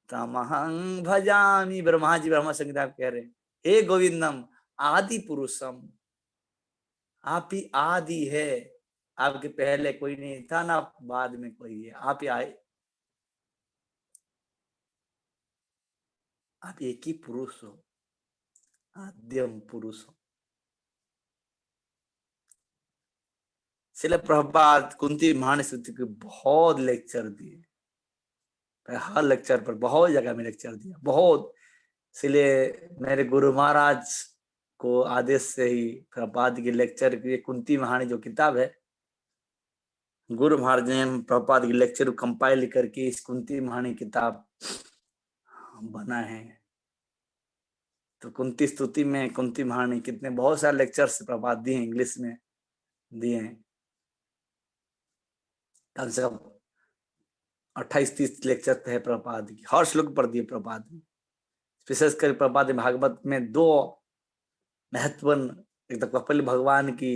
तमहं भजामि। ब्रह्मा जी ब्रह्म संहिता कह रहे, हे गोविंदम आदि पुरुषम, आप ही आदि है, आपके पहले कोई नहीं था ना बाद में कोई है, आप ही आए, आप एक ही पुरुष हो, आद्यम पुरुष हो। इसलिए प्रभुपाद कुंती महारानी स्तुति के बहुत लेक्चर दिए, हर लेक्चर पर बहुत जगह में लेक्चर दिया बहुत। इसलिए मेरे गुरु महाराज को आदेश से ही प्रभुपाद के लेक्चर की कुंती महारानी जो किताब है, गुरु महाराज ने प्रभुपाद के लेक्चर को कंपाइल करके इस कुंती महारानी किताब बना है। तो कुंती स्तुति में कुंती महारानी कितने बहुत सारे लेक्चर्स प्रभुपाद दिए हैं, इंग्लिश में दिए हैं, कम से कम 28-30 लेक्चर है प्रभुपाद की, हर श्लोक पर दिए प्रभुपाद ने। विशेषकर प्रभुपाद भागवत में 2 महत्वपूर्ण, एक तो कपिल भगवान की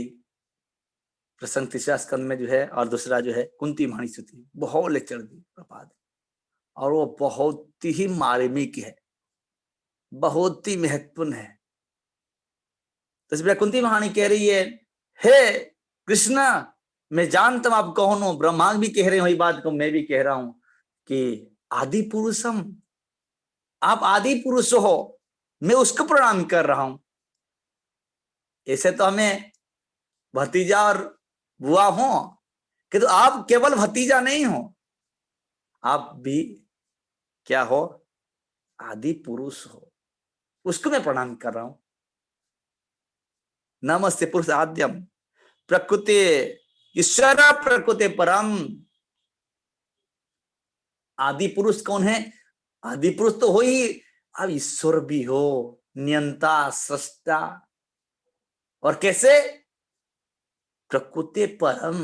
प्रसंग 3 स्कंद में जो है, और दूसरा जो है कुंती महारानी स्तुति, बहुत लेक्चर दी प्रभुपाद, और वो बहुत ही मार्मिक है, बहुत ही महत्वपूर्ण है। तो इसलिए कुंती महारानी कह रही है, हे कृष्णा मैं जानता हूं आप कौन हो, ब्रह्मा भी कह रहे हैं वही बात को मैं भी कह रहा हूं कि आदि पुरुषम, आप आदि पुरुष हो, मैं उसको प्रणाम कर रहा हूं। ऐसे तो हमें भतीजा और बुआ हो, कि तो आप केवल भतीजा नहीं हो, आप भी क्या हो, आदि पुरुष हो, उसको मैं प्रणाम कर रहा हूं। नमस्ते पुरुष आद्यम प्रकृति ईश्वर प्रकृति परम। आदि पुरुष कौन है? आदि पुरुष तो हो ही, अब ईश्वर भी हो, नियंता सृष्टा, और कैसे? प्रकृति परम।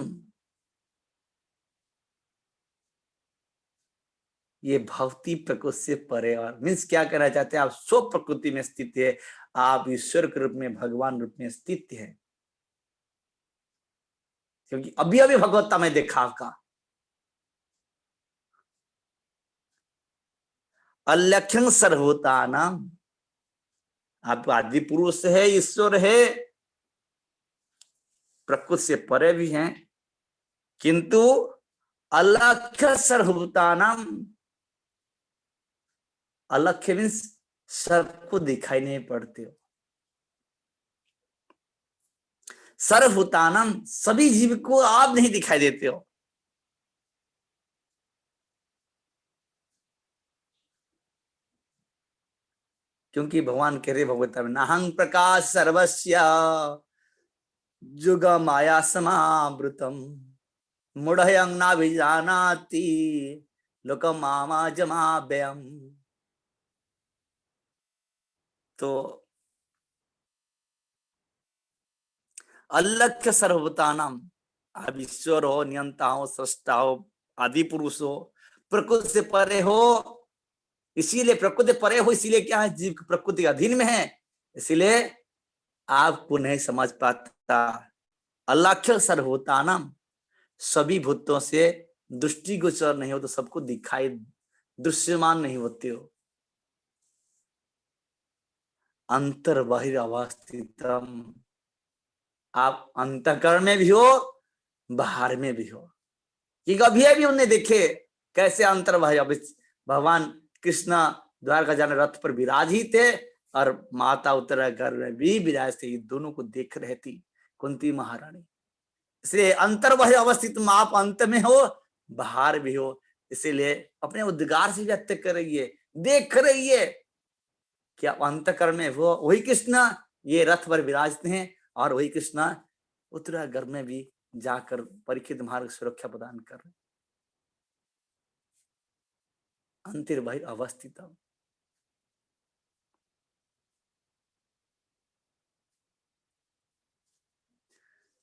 ये भक्ति प्रकृति से परे, और मीन्स क्या कहना चाहते हैं, आप स्व प्रकृति में स्थित है, आप ईश्वर के रूप में, भगवान रूप में स्थित है। क्योंकि अभी अभी भगवत्ता में देखा आपका अलख्यं सर्वभूतानां, आप आदि पुरुष है, ईश्वर है, प्रकृति से परे भी हैं, किंतु अलख्य सर्वभूतानां, अलख्य मीन्स सबको दिखाई नहीं पड़ते हो, सर्वभूतानां सभी जीव को आप नहीं दिखाई देते हो। क्योंकि भगवान कह रहे भगवता में, नाहं प्रकाश सर्वस्य जुग माया समावृतम मूढ़यं नाभिजानाति लोकं मामाजमाव्ययम्। तो अलख्य सर्वभूतानां, आप ईश्वर हो, नियंता हो, सृष्टा हो, आदि पुरुष हो, प्रकृति से परे हो, इसीलिए प्रकृति परे हो, इसीलिए क्या है, जीव प्रकृति के अधीन में है, इसीलिए आपको नहीं समझ पाता। अलख्य सर्वभूतानां, सभी भूतों से दृष्टिगोचर नहीं हो, तो सबको दिखाई दृश्यमान नहीं होते हो। अंतर बहिर्वस्थितम, आप अंतःकरण में भी हो, बाहर में भी हो। कि कभी अभी उन्हें देखे कैसे अंतर भगवान कृष्ण द्वारका जाने रथ पर विराजित थे, और माता उत्तराखंड में भी विराज थे, दोनों को देख रहे थी कुंती महारानी। इसलिए अंतर वह अवस्थित, आप अंत में हो, बाहर भी हो, इसीलिए अपने उद्गार से व्यक्त कर रही है, देख रही है कि आप अंतःकरण में हो, वही कृष्ण ये रथ पर विराजते हैं, और वही कृष्ण उत्तराखंड में भी जाकर परीक्षित मार्ग सुरक्षा प्रदान कर रहे। अंतर्बहिर् अवस्थितम।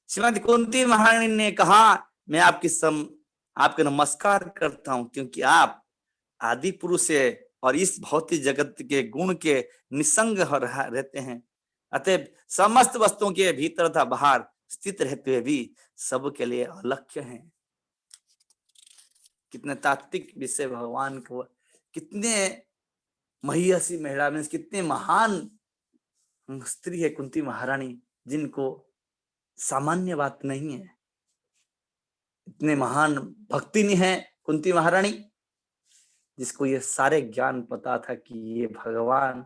श्रीमती कुंती महारानी ने कहा, मैं आपके नमस्कार करता हूं, क्योंकि आप आदि पुरुष है, और इस भौतिक जगत के गुण के निसंग रहते हैं, अतः समस्त वस्तुओं के भीतर तथा बाहर स्थित रहते हुए भी सबके लिए अलख्य हैं। कितने तात्विक विषय भगवान को, कितने महिषी महिला में कितने महान स्त्री है कुंती महारानी, जिनको सामान्य बात नहीं है, इतने महान भक्तिनी है कुंती महारानी, जिसको ये सारे ज्ञान पता था कि ये भगवान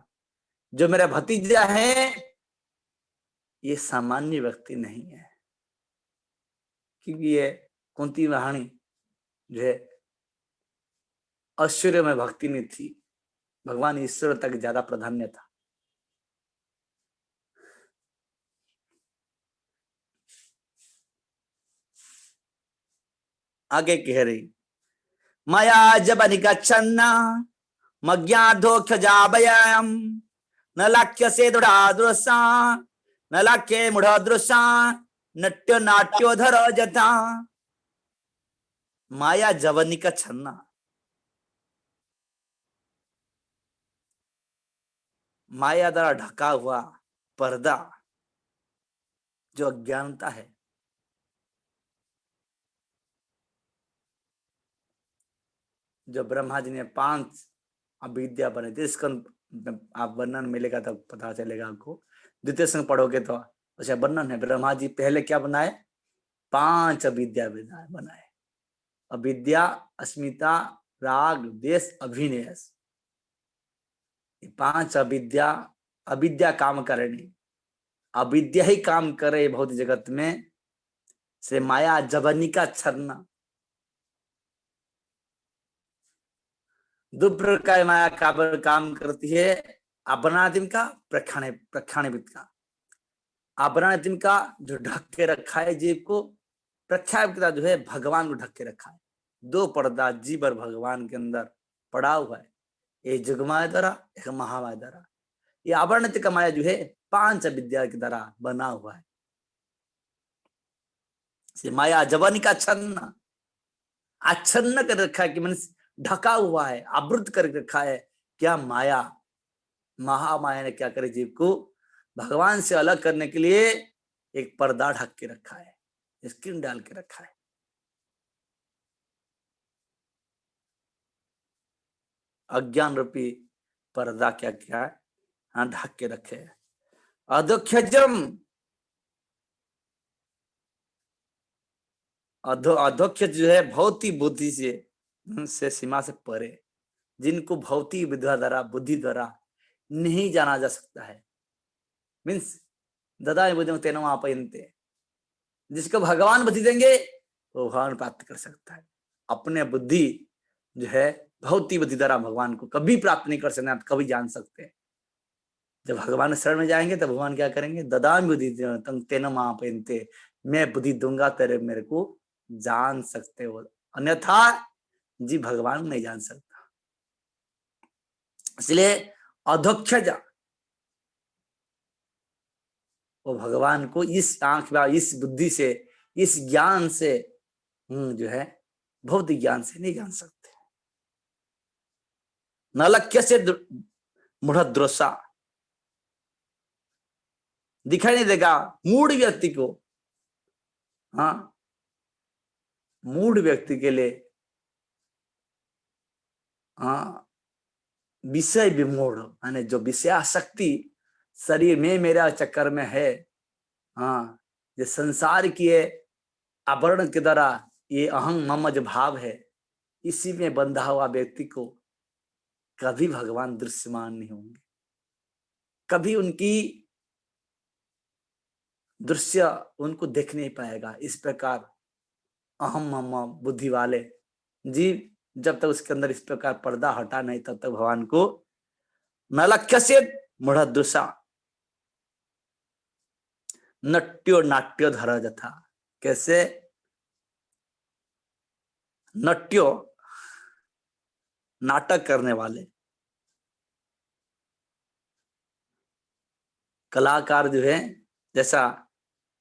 जो मेरा भतीजा है, ये सामान्य व्यक्ति नहीं है, क्योंकि ये कुंती महारानी जो है ऐश्वर्य में भक्ति नहीं थी, भगवान ईश्वर तक ज्यादा प्राधान्य था। आगे कह रही, मया जब निगच्छन्ना मज्ञाधोक्षजाभयम् न लक्ष्य से दृढ़ा न लक्ष्य मूढ़दृशा नट्यो नाट्योधर जता। माया जवनिका छन्ना, माया द्वारा ढका हुआ पर्दा जो अज्ञानता है, जो ब्रह्मा जी ने 5 अविद्या बने थे, इसका आप वर्णन मिलेगा तब पता चलेगा आपको। द्वितीय संग पढ़ोगे तो अच्छा वर्णन है। ब्रह्मा जी पहले क्या बनाए? 5 अविद्या बनाए। अविद्या, अस्मिता, राग, देश, अभिनय। 5 अविद्या, अविद्या काम करनी, अविद्या ही काम करे भौतिक जगत में से माया जवनिका छरना। 2 प्रकार माया काम करती है, आभरणातिम का, प्रख्याणित का। आभरणातिम का जो ढक के रखा है जीव को, प्रख्यापित का जो है भगवान को ढक के रखा है। 2 पर्दा जीव और भगवान के अंदर पड़ा हुआ है, एक जगमाया द्वारा, एक महामाया द्वारा। ये आभरणातिक का माया जो है 5 अविद्या के द्वारा बना हुआ है। माया जवनिका छन्न, आच्छन्न कर रखा है कि मन ढका हुआ है, आवृत कर रखा है। क्या माया, महामाया ने क्या करे? जीव को भगवान से अलग करने के लिए एक पर्दा ढक के रखा है, स्क्रीन डाल के रखा है। अज्ञान रूपी पर्दा क्या क्या है? हाँ, ढक के रखे है। अधोक्षजम, अधोक्ष जो है भौतिक बुद्धि से सीमा से परे, जिनको भौतिक विद्या द्वारा, बुद्धि द्वारा नहीं जाना जा सकता है। मीन्स ददा बुद्धि तेनो आपयन्ते, जिसको भगवान बुद्धि देंगे वो भगवान प्राप्त कर सकता है। अपने बुद्धि जो है भौतिक बुद्धि द्वारा भगवान को कभी प्राप्त नहीं कर सकते, आप कभी जान सकते हैं। जब भगवान शरण में जाएंगे तो भगवान क्या करेंगे? ददामि बुद्धि तेनो आपयन्ते, मैं बुद्धि दूंगा तेरे मेरे को जान सकते हो, अन्यथा जी भगवान नहीं जान सकता। इसलिए अधोक्षजा वो भगवान को इस आंख, इस बुद्धि से, इस ज्ञान से जो है भौतिक ज्ञान से नहीं जान सकते। नलक्ष्य से मूढ़दृशा, दिखाई नहीं देगा मूढ़ व्यक्ति को। हाँ, मूढ़ व्यक्ति के लिए हाँ विषय विमूढ़, माने जो विषयासक्ति शरीर में मेरा चक्कर में है, हाँ, ये संसार की आवरण के द्वारा ये अहं मम जो भाव है, इसी में बंधा हुआ व्यक्ति को कभी भगवान दृश्यमान नहीं होंगे, कभी उनकी दृश्य उनको देख नहीं पाएगा। इस प्रकार अहम मम बुद्धि वाले जीव जब तक उसके अंदर इस प्रकार पर्दा हटा नहीं, तब तक भगवान को नलक्ष्य से मूढ़दृशा नट्यो नाट्यो धरा जथा। कैसे? नट्यो नाटक करने वाले, कलाकार जो है, जैसा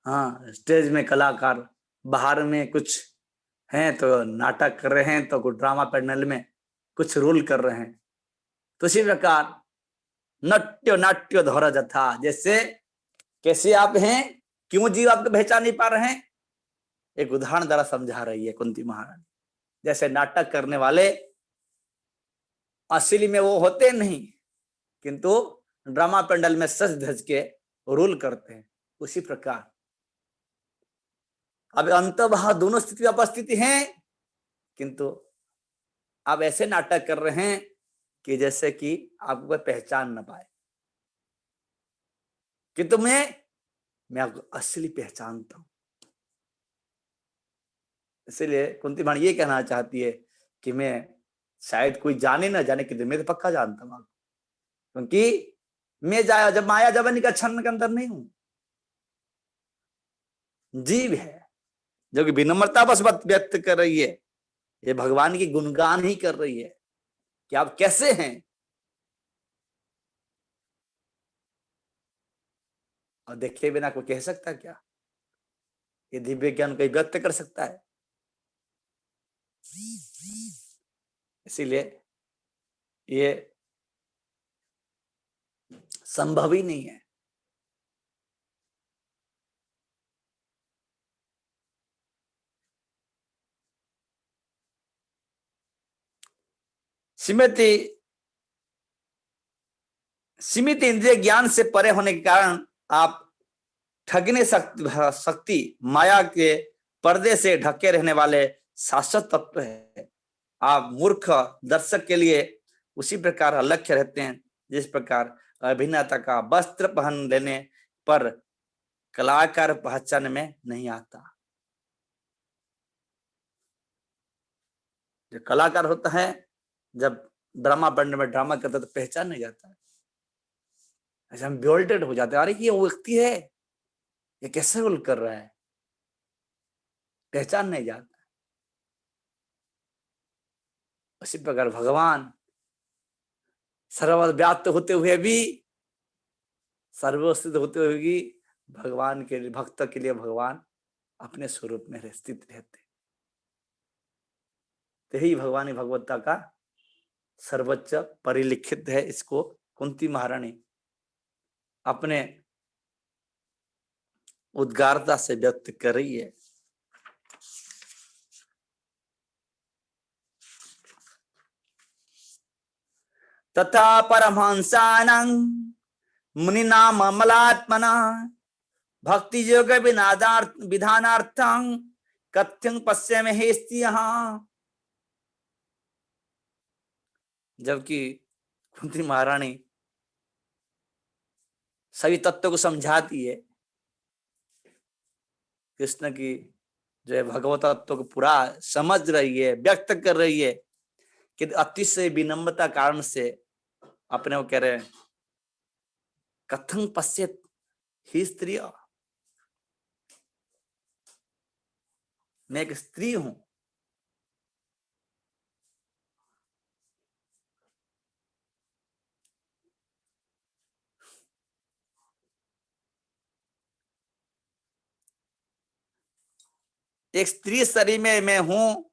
हाँ स्टेज में कलाकार बाहर में कुछ हैं तो नाटक कर रहे हैं, तो कुछ ड्रामा पैनल में कुछ रोल कर रहे हैं, तो इसी प्रकार नट्यो नाट्यो धरा जथा। जैसे कैसे आप हैं, क्यों जीव आपको पहचान नहीं पा रहे हैं? एक उदाहरण द्वारा समझा रही है कुंती महारानी। जैसे नाटक करने वाले असली में वो होते नहीं, किंतु ड्रामा पंडल में सज धज के रोल करते हैं, उसी प्रकार अब अंतर्भाव दोनों स्थिति उपस्थिति हैं, किंतु आप ऐसे नाटक कर रहे हैं कि जैसे कि आपको कोई पहचान न पाए, किंतु मैं आपको असली पहचानता हूं। इसीलिए कुंती महारानी ये कहना चाहती है कि मैं शायद कोई जाने ना जाने कि मैं तो पक्का जानता हूँ, क्योंकि मैं जाया जब माया जबनी का क्षण के अंदर नहीं हूं, जीव है जो कि विनम्रता बस व्यक्त कर रही है, ये भगवान की गुणगान ही कर रही है कि आप कैसे हैं। और देखे बिना कोई कह सकता क्या? ये दिव्य ज्ञान कोई व्यक्त कर सकता है? इसीलिए ये संभव ही नहीं है। सीमित इंद्रिय ज्ञान से परे होने के कारण आप ठगने शक्ति माया के पर्दे से ढके रहने वाले शाश्वत तत्व है। आप मूर्ख दर्शक के लिए उसी प्रकार अलक्ष्य रहते हैं जिस प्रकार अभिनेता का वस्त्र पहन लेने पर कलाकार पहचान में नहीं आता। जो कलाकार होता है जब ड्रामा बंड में ड्रामा करता तो पहचान नहीं जाता है, ऐसे हम ब्योल्टेड हो जाते हैं, अरे ये वो व्यक्ति है, ये कैसे रोल कर रहा है, पहचान नहीं जाता। उसी प्रकार भगवान सर्वव्याप्त होते हुए भी, सर्वस्थित होते हुए भी भगवान के लिए, भक्त के लिए भगवान अपने स्वरूप में स्थित रहते। तो यही भगवान भगवत्ता का सर्वोच्च परिलिखित है। इसको कुंती महारानी अपने उद्गारता से व्यक्त कर रही है। तथा परमहंसानां मुनिनाम अमलात्मना भक्ति योग विधानार्थं कथ्यं पश्यामि हे स्त्रियः। जबकि कुंती महारानी सभी तत्व को समझाती है, कृष्ण की जो है भगवत तत्व को पूरा समझ रही है, व्यक्त कर रही है, कि अतिशय विनम्रता कारण से अपने को कह रहे हैं कथं पश्येत ही स्त्री, मैं एक स्त्री हूं। एक स्त्री शरीर में मैं हूं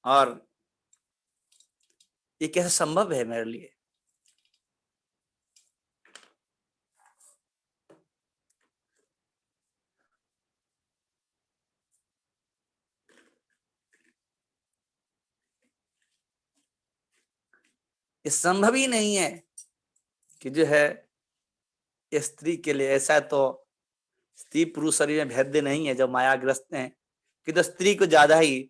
और ये कैसे संभव है मेरे लिए? ये संभव ही नहीं है कि जो है स्त्री के लिए ऐसा, तो स्त्री पुरुष शरीर में भेद नहीं है जो मायाग्रस्त हैं, कि तो स्त्री को ज्यादा ही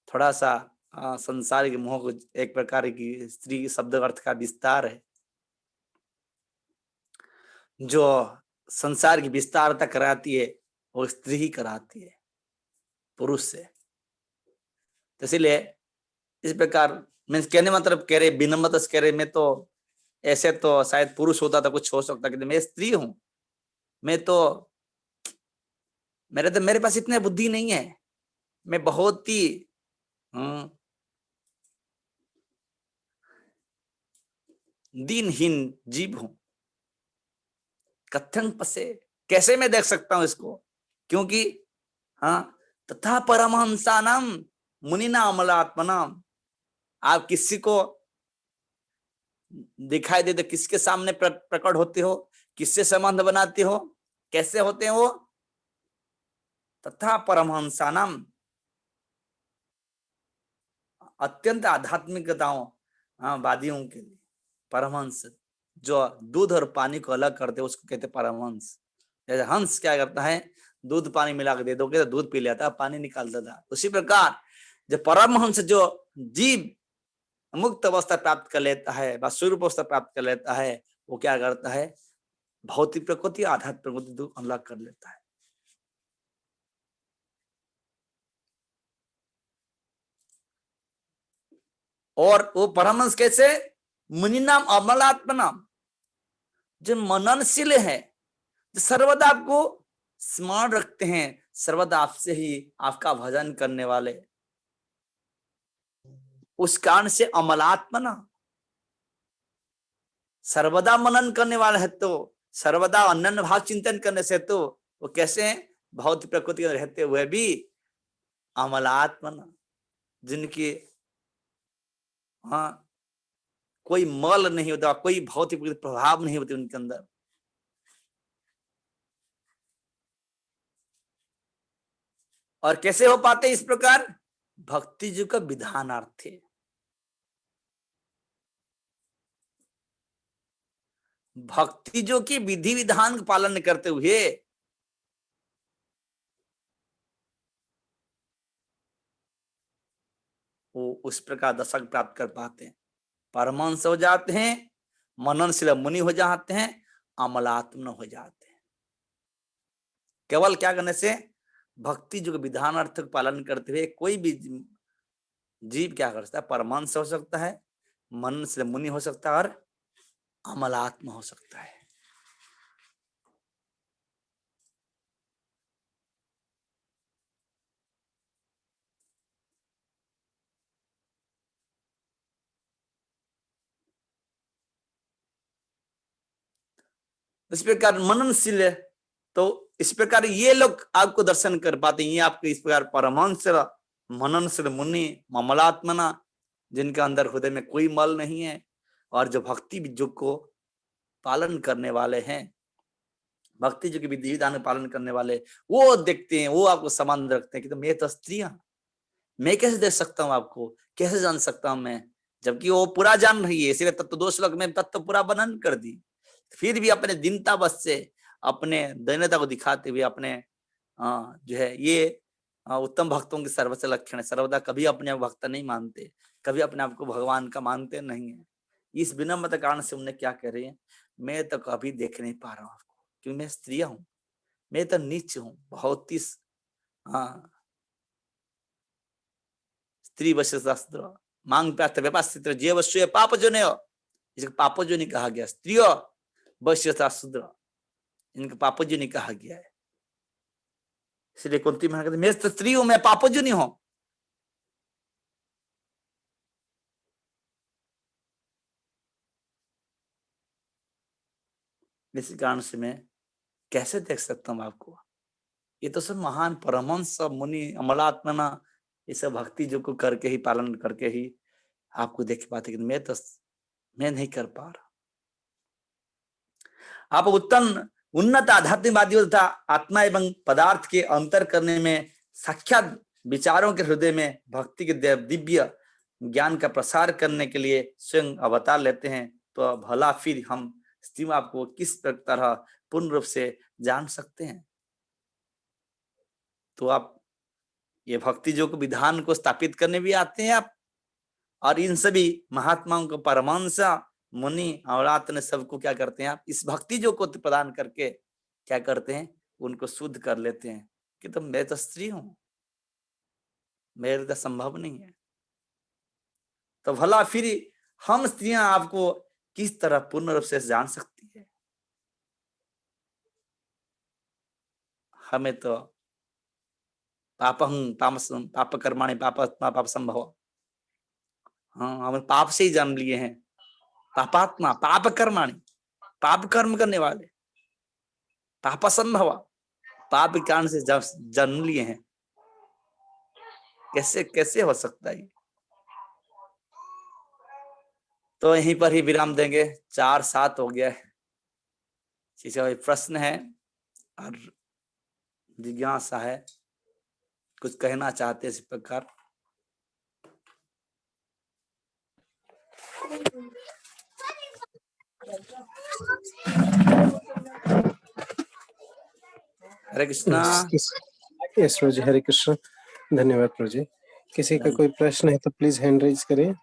थोड़ा सा संसार के मोह को, एक प्रकार की स्त्री शब्द अर्थ का विस्तार है, जो संसार की विस्तारता कराती है वो स्त्री ही कराती है पुरुष से। तो इसलिए इस प्रकार मीन्स कहने मतलब कह रहे विनम्रता से कह रहे, मैं तो ऐसे तो शायद पुरुष होता तो कुछ हो सकता, कि मैं स्त्री हूं, मैं तो मेरे पास इतनी बुद्धि नहीं है, मैं बहुत ही दीनहीन जीव हूं। कथन पसे कैसे मैं देख सकता हूं इसको? क्योंकि हाँ, तथा परमहंसानाम मुनिना अमलात्मनाम, आप किसी को दिखाई दे तो किसके सामने प्रकट होते हो, किससे संबंध बनाते हो, कैसे होते हैं वो? तथा परमहंसानाम, अत्यंत आध्यात्मिकताओं वादियों के लिए परमहंस, जो दूध और पानी को अलग करते उसको कहते परमहंस। जैसे हंस क्या करता है, दूध पानी मिला के दे दोगे तो दूध पी लेता, पानी निकालता था। उसी प्रकार जो परमहंस, जो जीव मुक्त अवस्था प्राप्त कर लेता है, स्वरूप अवस्था प्राप्त कर लेता है, वो क्या करता है, भौतिक प्रकृति आध्यात्मिक प्रकृति अलग कर लेता है। और वो परमहंस कैसे? मुनि नाम अमलात्मा नाम, जो मननशील है, जो सर्वदा आपको स्मरण रखते हैं, सर्वदा आपसे ही आपका भजन करने वाले, उस कारण से अमलात्मा ना, सर्वदा मनन करने वाला है, तो सर्वदा अनन्य भाव चिंतन करने से तो वो कैसे हैं? भौतिक प्रकृति में रहते हुए भी अमलात्मा ना, जिनकी हाँ कोई मल नहीं होता, कोई भौतिक प्रभाव नहीं होते उनके अंदर। और कैसे हो पाते इस प्रकार? भक्ति जी का विधानार्थ है। भक्ति जो की विधि विधान का पालन करते हुए वो उस प्रकार दशक प्राप्त कर पाते हैं, परमहंस हो जाते हैं, मननशील मुनि हो जाते हैं, अमलात्म हो जाते हैं। केवल क्या करने से? भक्ति जो विधान अर्थ पालन करते हुए कोई भी जीव क्या कर सकता है? परमहंस हो सकता है, मननशील मुनि हो सकता है, और अमलात्म हो सकता है। इस प्रकार मननशील है, तो इस प्रकार ये लोग आपको दर्शन कर पाते हैं। ये आपको इस प्रकार परमहंस मननशील मुनि अमलात्मना, जिनके अंदर हृदय में कोई मल नहीं है, और जो भक्ति युग को पालन करने वाले हैं, भक्ति जो की विधि विधान पालन करने वाले, वो देखते हैं, वो आपको समान रखते हैं कि तो मैं तो स्त्रियां, मैं कैसे देख सकता हूँ आपको, कैसे जान सकता हूं मैं, जबकि वो पूरा जान रही है। इसलिए तत्व 2 श्लोक में तत्व पूरा वर्णन कर दी, फिर भी अपने दीनता बस से, अपने दैन्यता को दिखाते हुए अपने जो है ये उत्तम भक्तों के सर्वोच्च लक्षण है। सर्वदा कभी अपने आप भक्त नहीं मानते, कभी अपने आप को भगवान का मानते नहीं है। इस विनम्रता कारण से उन्हें क्या कह रहे हैं? मैं तो कभी देख नहीं पा रहा हूँ आपको, क्योंकि मैं स्त्री हूँ, मैं तो नीच हूँ, बहुत ही स्त्री वश्य शास्त्र मांग प्राप्त व्यपास्त्र जीवश्य पाप जो ने, इसको पाप जो नहीं कहा गया, स्त्रियो वश्य शास्त्र, इनके पाप जो नहीं कहा गया है। इसलिए कुंती महाराज कहते मैं तो स्त्री हूं, मैं पाप जो नहीं हूं। इस कारण से मैं कैसे देख सकता हूं आपको? ये तो सब महान परमहंस मुनि अमलात्मना, ये सब भक्ति जो को करके ही, पालन करके ही आपको देख पाते, मैं नहीं कर पा रहा। आप उत्तम उन्नत आध्यात्मिकवादी तथा आत्मा एवं पदार्थ के अंतर करने में साक्षात विचारों के हृदय में भक्ति के दिव्य ज्ञान का प्रसार करने के लिए स्वयं अवतार लेते हैं, तो भला फिर हम स्त्रियों आपको किस तरह पूर्ण रूप से जान सकते हैं? तो आप ये भक्ति जो विधान को स्थापित करने भी आते हैं आप, और इन सभी महात्माओं को परमहंस मुनि अवलात ने सबको क्या करते हैं? आप इस भक्ति जो को प्रदान करके क्या करते हैं? उनको शुद्ध कर लेते हैं कि तो मैं तो स्त्री हूं, मेरे तो संभव नहीं है। तो भला फिर हम स्त्रियां आपको किस तरह पूर्ण रूप से जान सकती है? हमें तो पाप कर्माणि पापात्मा पाप संभव, हाँ हम पाप से ही जान लिए हैं। पापात्मा पाप कर्माणि, पाप कर्म करने वाले, पाप संभव, पाप के कारण से जन्म लिए हैं। कैसे कैसे हो सकता है? तो यहीं पर ही विराम देंगे, 4:07 हो गया है। प्रश्न है और जिज्ञासा है, कुछ कहना चाहते हैं इस प्रकार? हरे कृष्णा। यस प्रभु जी, हरे कृष्ण। धन्यवाद प्रभु जी। किसी का कोई प्रश्न है तो प्लीज हैंड रेज करें।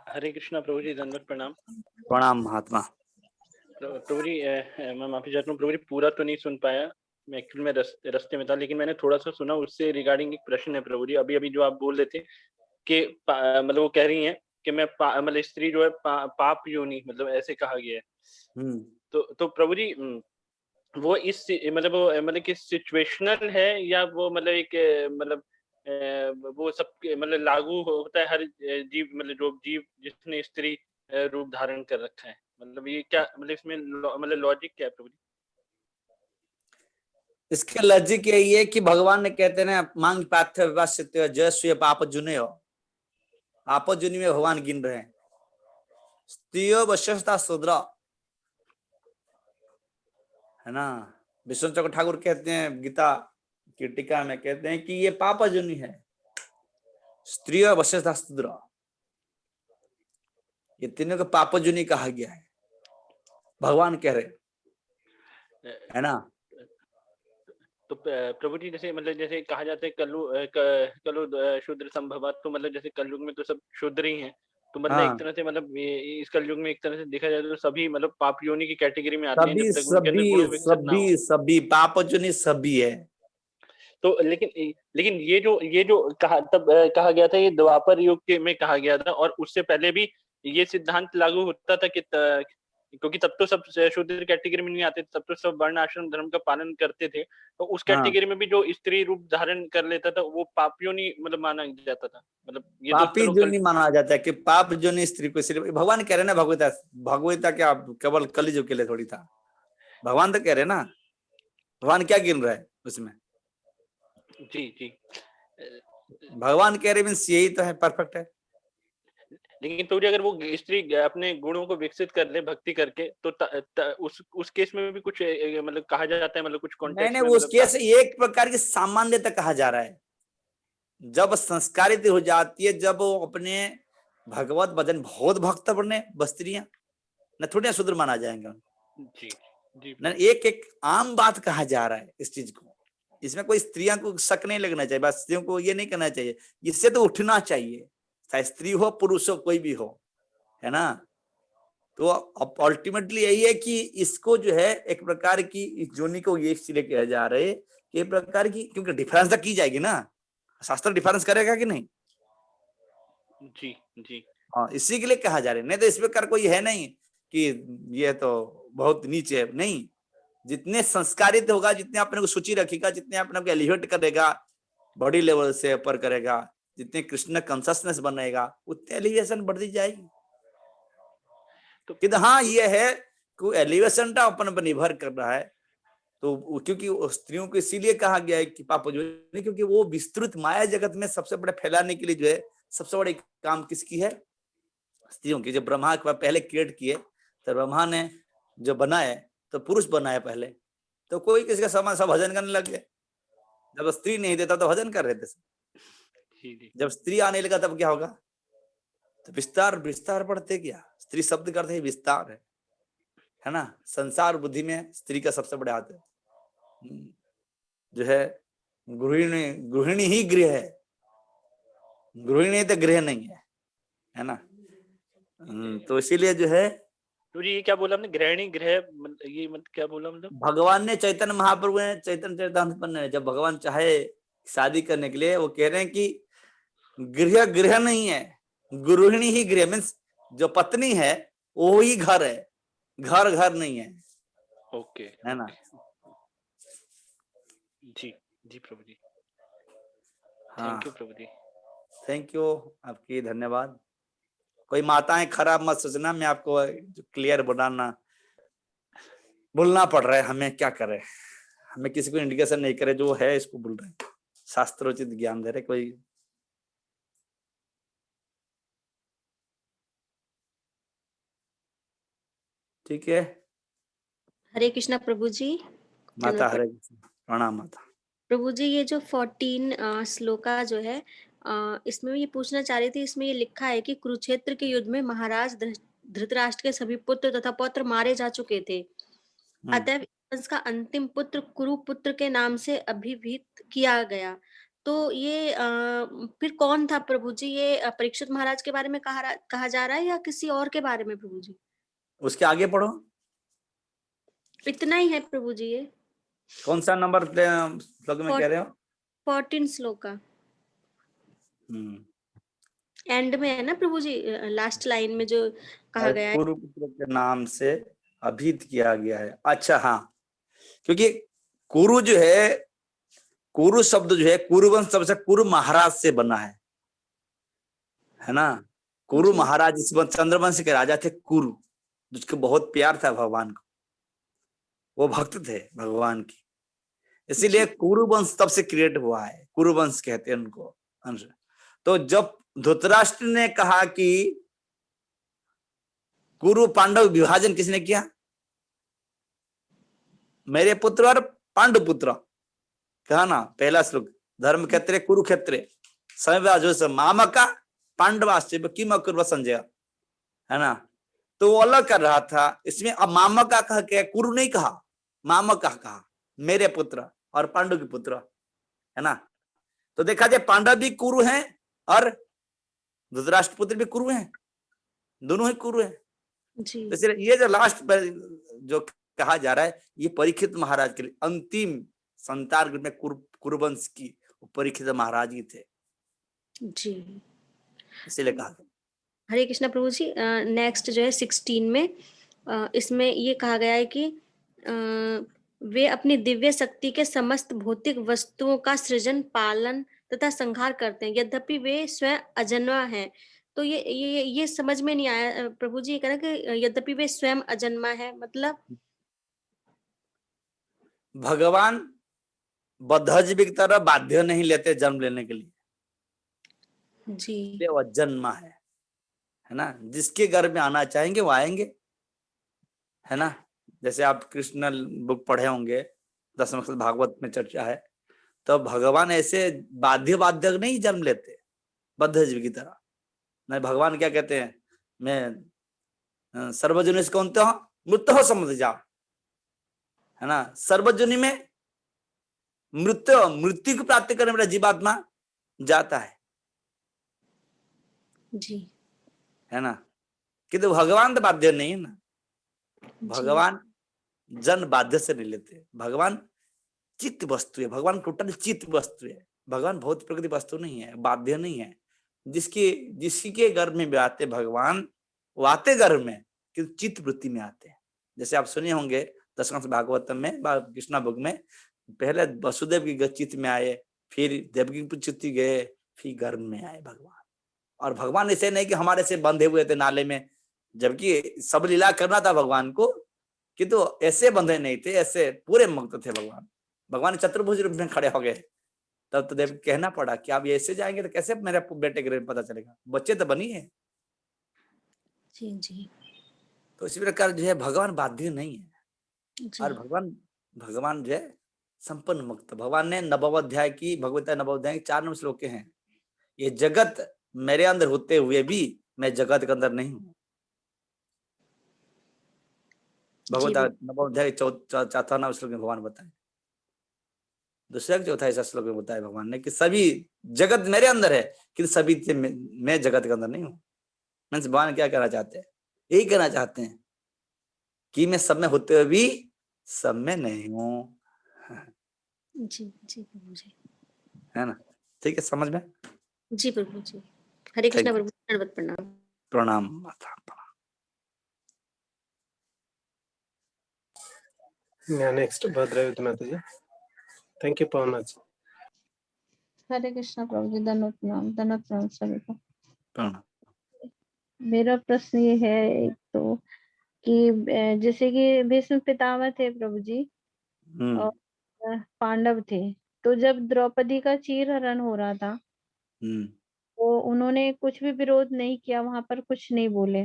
हरे कृष्णा प्रभु जी, दंडवत प्रणाम। प्रणाम महात्मा। प्रभु जी मैं माफी चाहता हूँ प्रभु जी, पूरा तो नहीं सुन पाया, मैं एक्चुअल में रास्ते में था, लेकिन मैंने थोड़ा सा सुना, उससे रिगार्डिंग एक प्रश्न है प्रभु जी। अभी जो आप बोल रहे थे कि मतलब वो कह रही हैं कि मैं मतलब स्त्री जो है पाप योनि, मतलब ऐसे कहा गया है। तो प्रभु जी वो इस मतलब वो मतलब कि सिचुएशनल है, या वो मतलब एक मतलब वो सब मतलब लागू होता है हर जीव, मतलब जो जीव जिसने स्त्री रूप धारण कर रखा है? मतलब ये क्या मतलब इसमें मतलब लॉजिक क्या है प्रभु जी? इसके लॉजिक यही है कि भगवान ने कहते हैं ना, मांग पाथ्य विवासित जय पाप जुने हो, पाप जुनि में भगवान गिन रहे हैं। स्त्रियो वश्यता शूद्र, है ना। विष्णु चक्र ठाकुर कहते हैं गीता की टीका में, कहते हैं कि ये पाप जुनि है, स्त्रियो वश्यता शूद्र, ये तीनों को पाप जुनि कहा गया है, भगवान कह रहे, है ना। तो प्रभु जी जैसे मतलब जैसे कहा जाता है कलु शूद्र संभव, तो मतलब जैसे कलयुग में तो सब शूद्र ही हैं, तो मतलब एक हाँ, तरह से मतलब इस कलयुग में एक तरह से देखा जाए तो सभी मतलब पाप योनि की कैटेगरी में आते हैं, सभी जब तक उनके अंदर सभी गुण विकसित ना हो। सभी सभी पाप जुनि सभी है। तो लेकिन ये जो कहा तब कहा गया था, ये द्वापर युग के में कहा गया था, और उससे पहले भी ये सिद्धांत लागू होता था कि क्योंकि तब तो सब शूद्र कैटेगरी में नहीं आते, तब तो सब वर्ण आश्रम धर्म का पालन करते थे, तो उस हाँ, कैटेगरी में भी जो स्त्री रूप धारण कर लेता था वो पापियों नहीं मतलब माना जाता था। मतलब ये तो पापी चलो जो नहीं माना जाता है कि पाप जो नहीं स्त्री को, सिर्फ भगवान कह रहे ना, भगवता भगवता क्या केवल कलिजुग के लिए थोड़ी था, भगवान तो कह रहे ना, भगवान क्या गिन रहा है उसमें, जी जी। भगवान कह रहे मीन्स यही तो है, परफेक्ट है। लेकिन तो अगर वो स्त्री अपने गुणों को विकसित कर ले भक्ति करके, तो उस केस में भी कुछ मतलब कहा जाता है, मतलब कुछ नहीं कॉन्टेक्स्ट नहीं, में वो मतलब उसके से एक प्रकार की सामान्यता कहा जा रहा है। जब संस्कारित हो जाती है, जब वो अपने भगवत भजन बहुत भक्त बने बस्त्रियां, न थोड़े शूद्र माना जाएंगे। जी जी न एक एक आम बात कहा जा रहा है इस चीज को, इसमें कोई स्त्रियों को शक नहीं लगना चाहिए, बस स्त्रियों को ये नहीं करना चाहिए, इससे तो उठना चाहिए, चाहे स्त्री हो पुरुष हो कोई भी हो, है ना। तो अल्टीमेटली यही है कि इसको जो है एक प्रकार की इस जोनी को ये इसलिए कहा जा रहे है कि एक प्रकार की, क्योंकि डिफरेंस तो की जाएगी ना, शास्त्र डिफरेंस करेगा कि नहीं। जी जी। हाँ, इसी के लिए कहा जा रहा है, नहीं तो इस प्रकार कोई है नहीं कि ये तो बहुत नीचे है, नहीं। जितने संस्कारित होगा, जितने अपने को सूची रखेगा, जितने अपने को एलिवेट करेगा, बॉडी लेवल से ऊपर करेगा, जितने कृष्ण कॉन्शियसनेस बनेगा, उतने एलिवेशन बढ़ती जाएगी। तो हाँ, ये है कि एलिवेशन का अपन पर निर्भर कर रहा है, तो क्योंकि स्त्रियों को इसीलिए कहा गया है कि पाप जो है, क्योंकि वो विस्तृत माया जगत में सबसे बड़े फैलाने के लिए जो है, सबसे बड़े काम किसकी है, स्त्रियों की। जब ब्रह्मा के पहले क्रिएट किए, तो ब्रह्मा ने जो बनाए तो पुरुष बनाए पहले, तो कोई किसी का समान सब भजन करने लग गए। जब स्त्री नहीं देता तो भजन कर रहे थे, जब स्त्री आने लगा तब क्या होगा, तो विस्तार विस्तार बढ़ते गया। स्त्री शब्द का अर्थ है विस्तार है ना। संसार बुद्धि में स्त्री का सबसे बड़ा हाथ है, जो है गृहिणी, गृहिणी ही गृह है, गृहिणी तो गृह नहीं है ना। तो इसीलिए जो है, तो ये क्या बोला हमने, गृहिणी गृह, ये मतलब क्या बोला मतलब? भगवान ने चैतन्य महाप्रभु ने चैतन्य चरितामृत में, जब भगवान चाहे शादी करने के लिए, वो कह रहे हैं कि गृह गृह नहीं है, गृहिणी ही गृह, मीन्स जो पत्नी है वो ही घर है, घर घर नहीं है। ओके, है ना। जी जी प्रभु जी। हाँ, thank you Prabhu ji. Thank you, आपकी धन्यवाद। कोई माताएं खराब मत सोचना, मैं आपको क्लियर बनाना बोलना पड़ रहा है, हमें क्या करे, हमें किसी को इंडिकेशन नहीं करे, जो है इसको बोल रहे हैं, शास्त्रोचित ज्ञान दे रहे कोई। ठीक है, हरे कृष्णा प्रभु जी। माता हरे कृष्ण, प्रणाम माता। प्रभु जी, ये जो 14 श्लोका जो है, इसमें मैं ये पूछना चाह रही थी, इसमें ये लिखा है कि कुरुक्षेत्र के युद्ध में महाराज धृतराष्ट्र के सभी पुत्र तथा पौत्र मारे जा चुके थे, अतः इसका अंतिम पुत्र कुरुपुत्र के नाम से अभिहित किया गया। तो ये फिर कौन था प्रभु जी? ये परीक्षित महाराज के बारे में कहा जा रहा है या किसी और के बारे में प्रभु जी? उसके आगे पढ़ो। इतना ही है प्रभु जी ये। कौन सा नंबर श्लोक में कह रहे हो? 14 श्लोका एंड में है ना प्रभु जी, लास्ट लाइन में जो कहा गया है। कुरुपुत्र के नाम से अभिहित किया गया है। अच्छा हाँ, क्योंकि कुरु जो है, कुरु शब्द जो है कुरुवंश शब्द से कुरु महाराज से बना है ना। कुरु जी। महाराज इस चंद्रवंश के राजा थे कुरु, जिसको बहुत प्यार था भगवान को, वो भक्त थे भगवान की, इसीलिए कुरुवंश तब से क्रिएट हुआ है, कुरुवंश कहते हैं उनको। तो जब धृतराष्ट्र ने कहा कि कुरु पांडव विभाजन किसने किया, मेरे पुत्र और पांडु पुत्र, कहा ना पहला श्लोक, धर्म क्षेत्रे कुरुक्षेत्रे संवाजो मामका पांडवाश्चैव किम अकुर्वत संजय, है ना। तो वो अलग कर रहा था इसमें। अब मामका कहा क्या, कुरु नहीं कहा, मामका कहा, मेरे पुत्र और पांडु के पुत्र, है ना। तो देखा जाए पांडव भी कुरु हैं और धृतराष्ट्र पुत्र भी कुरु हैं, दोनों ही कुरु हैं। जी। तो इसलिए ये जो लास्ट जो कहा जा रहा है, ये परीक्षित महाराज के लिए अंतिम संतान में कुरुवंश की परीक्षित महाराज ही थे, जी। इसीलिए कहा। हरे कृष्णा प्रभु जी। नेक्स्ट जो है 16 में, इसमें ये कहा गया है कि वे अपनी दिव्य शक्ति के समस्त भौतिक वस्तुओं का सृजन, पालन तथा संहार करते हैं, यद्यपि वे स्वयं अजन्मा हैं। तो ये समझ में नहीं आया प्रभु जी, ये कह रहा कि यद्यपि वे स्वयं अजन्मा है, मतलब भगवान बद्धजीवी की तरह बाध्य नहीं लेते जन्म लेने के लिए, जी। वो जन्मा है ना। जिसके घर में आना चाहेंगे वो आएंगे, है ना। जैसे आप कृष्ण बुक पढ़े होंगे, दसम स्कंद भागवत में चर्चा है, तो भगवान ऐसे बाध्य नहीं जन्म लेते बद्धजीवी की तरह। नहीं, भगवान क्या कहते हैं, मैं सर्वजन कौन तो मृत्यु हो समझ जाओ, है ना। सर्वजनी में मृत्यु की प्राप्ति करने वाला जीवात्मा जाता है, जी, है ना। किंतु भगवान तो बाध्य नहीं है ना, भगवान जन बाध्य से नहीं लेते। भगवान चित्त वस्तु है, भगवान टोटल चित्त वस्तु है, भगवान भौतिक प्रकृति वस्तु नहीं है, बाध्य नहीं है। जिसके गर्भ में भी आते भगवान, वो आते गर्भ में किंतु चित्त वृत्ति में आते हैं। जैसे आप सुने होंगे दशम भागवतम में, कृष्णा बुक में, पहले वसुदेव की चित्त में आए, फिर देवकी की चित्त गए, फिर गर्भ में आए भगवान। और भगवान ऐसे नहीं कि हमारे से बंधे हुए थे नाले में, जबकि सब लीला करना था भगवान को, किंतु ऐसे बंधे नहीं थे, ऐसे पूरे मुक्त थे भगवान। भगवान चतुर्भुज रूप में खड़े हो गए, तब तो देव कहना पड़ा कि आप ऐसे जाएंगे तो कैसे मेरे बेटे के पता चलेगा, बच्चे तो बनी है। जी, जी। तो इसी प्रकार जो है भगवान बाध्य नहीं है, जी। और भगवान जो है संपन्न मुक्त। भगवान ने नवोध्याय की, भगवता नवोध्याय की 4 श्लोक के हैं, ये जगत मेरे अंदर होते हुए भी मैं जगत के अंदर नहीं हूँ। भगवता नवोध्याय 4 श्लोक में भगवान बताए, दूसरा चौथा ऐसा श्लोक में बताया भगवान ने कि सभी जगत मेरे अंदर है, कि सभी मैं जगत के अंदर नहीं हूँ। मीन्स भगवान क्या कहना चाहते हैं, यही कहना चाहते हैं कि मैं सब में होते हुए भी सब में नहीं हूँ। जी, जी प्रभु जी, है ना। ठीक है, समझ में। जी प्रभु जी। हरे कृष्णा प्रभु, दंडवत प्रणाम। प्रणाम माता। नेक्स्ट भद्रावती माता जी। थैंक यू पवन जी। हरे कृष्णा प्रभु जी, धन्यवाद प्रणाम सभी को। प्रणाम। मेरा प्रश्न ये है एक तो कि जैसे कि भीष्म पितामह थे प्रभु जी, और पांडव थे, तो जब द्रौपदी का चीरहरण हो रहा था तो उन्होंने कुछ भी विरोध नहीं किया, वहां पर कुछ नहीं बोले,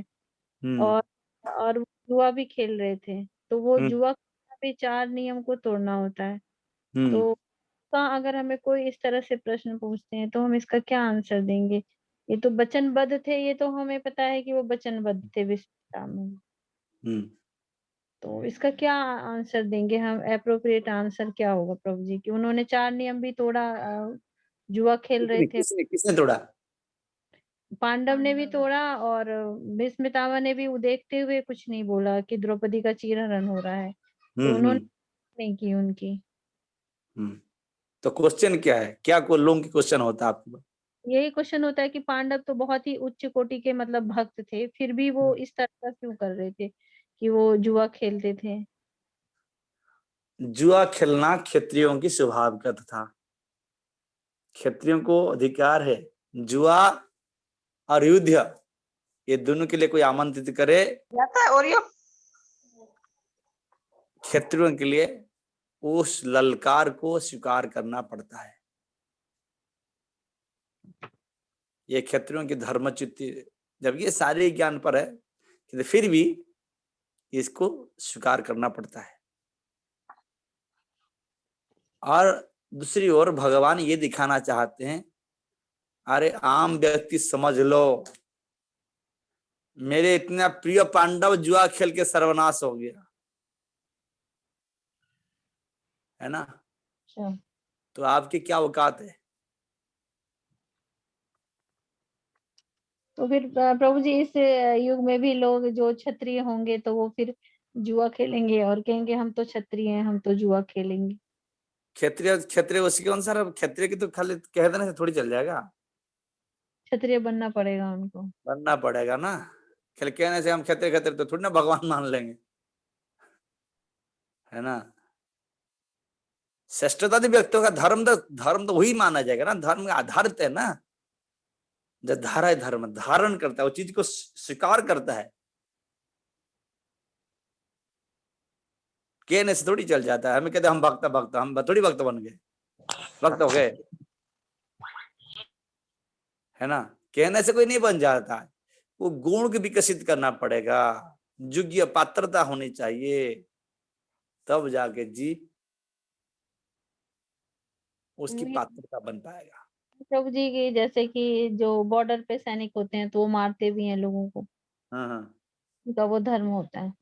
और जुआ भी खेल रहे थे। तो वो जुआ भी 4 नियम को तोड़ना होता है। तो अगर हमें कोई इस तरह से प्रश्न पूछते हैं तो हम इसका क्या आंसर देंगे? ये तो वचनबद्ध थे, ये तो हमें पता है कि वो वचनबद्ध थे विश्वामित्र। तो इसका क्या आंसर देंगे हम? एप्रोप्रिएट आंसर क्या होगा प्रभु जी, कि उन्होंने 4 नियम भी तोड़ा, जुआ खेल रहे थे। किसने तोड़ा? पांडव ने भी तोड़ा, और भीष्म पितामह ने भी वो देखते हुए कुछ नहीं बोला कि द्रौपदी का चीरहरण हो रहा है, तो उन्होंने नहीं की उनकी। तो क्वेश्चन क्या है, क्या को लोगों की क्वेश्चन होता है आपके पास? यही क्वेश्चन होता है कि पांडव तो बहुत ही उच्च कोटि के मतलब भक्त थे, फिर भी वो इस तरह का क्यों कर रहे थे कि वो जुआ खेलते थे? जुआ खेलना क्षत्रियों की स्वभावगत था। क्षत्रियों को अधिकार है जुआ और युद्ध, ये दोनों के लिए कोई आमंत्रित करे जाता है। और ये क्षत्रियों के लिए उस ललकार को स्वीकार करना पड़ता है। ये क्षत्रियों की धर्मच्युति, जब ये सारे ज्ञान पर है कि फिर भी इसको स्वीकार करना पड़ता है। और दूसरी ओर भगवान ये दिखाना चाहते हैं, अरे आम व्यक्ति समझ लो, मेरे इतना प्रिय पांडव जुआ खेल के सर्वनाश हो गया, है ना? अच्छा, तो आपकी क्या औकात है? तो फिर प्रभु जी इस युग में भी लोग जो क्षत्रिय होंगे तो वो फिर जुआ खेलेंगे और कहेंगे हम तो क्षत्रिय हैं, हम तो जुआ खेलेंगे। क्षत्रिय क्षत्रिय उसी के अनुसार, अब क्षत्रिय की तो खाली कह देने से थोड़ी चल जाएगा, क्षत्रिय बनना पड़ेगा उनको। बनना पड़ेगा ना। खेल कहने से हम क्षत्रिय क्षत्रिय तो थोड़ी ना भगवान मान लेंगे, है ना? श्रेष्ठता व्यक्तियों का धर्म तो वही माना जाएगा ना, धर्म का आधारित है ना। जब धारा है, धर्म धारण करता है, वो चीज को स्वीकार करता है, कहने से थोड़ी चल जाता है। हमें कहते हम भक्त हम थोड़ी भक्त बन गए, भक्त हो गए, है ना? कहने से कोई नहीं बन जाता है, वो गुण को विकसित करना पड़ेगा, योग्य पात्रता होनी चाहिए, तब जाके जी उसकी पात्रता बन पाएगा। प्रभु जी की जैसे कि जो बॉर्डर पे सैनिक होते हैं तो वो मारते भी हैं लोगों को, हाँ, उनका वो धर्म होता है।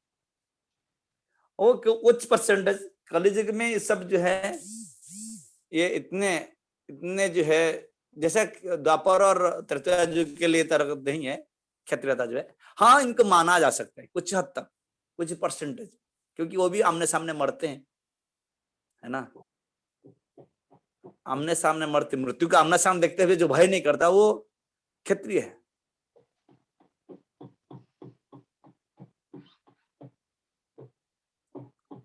वो उच्च परसेंटेज कलयुग में ये सब जो है, ये इतने इतने जो है, जैसे द्वापर और त्रेता युग के लिए तरह नहीं है क्षत्रियता जो है। हाँ, इनको माना जा सकता है कुछ हद तक, कुछ परसेंटेज, क्योंकि वो भी आमने सामने मरते हैं, है ना? आमने सामने मरते, मृत्यु का आमने सामने देखते हुए जो भय नहीं करता वो क्षत्रिय है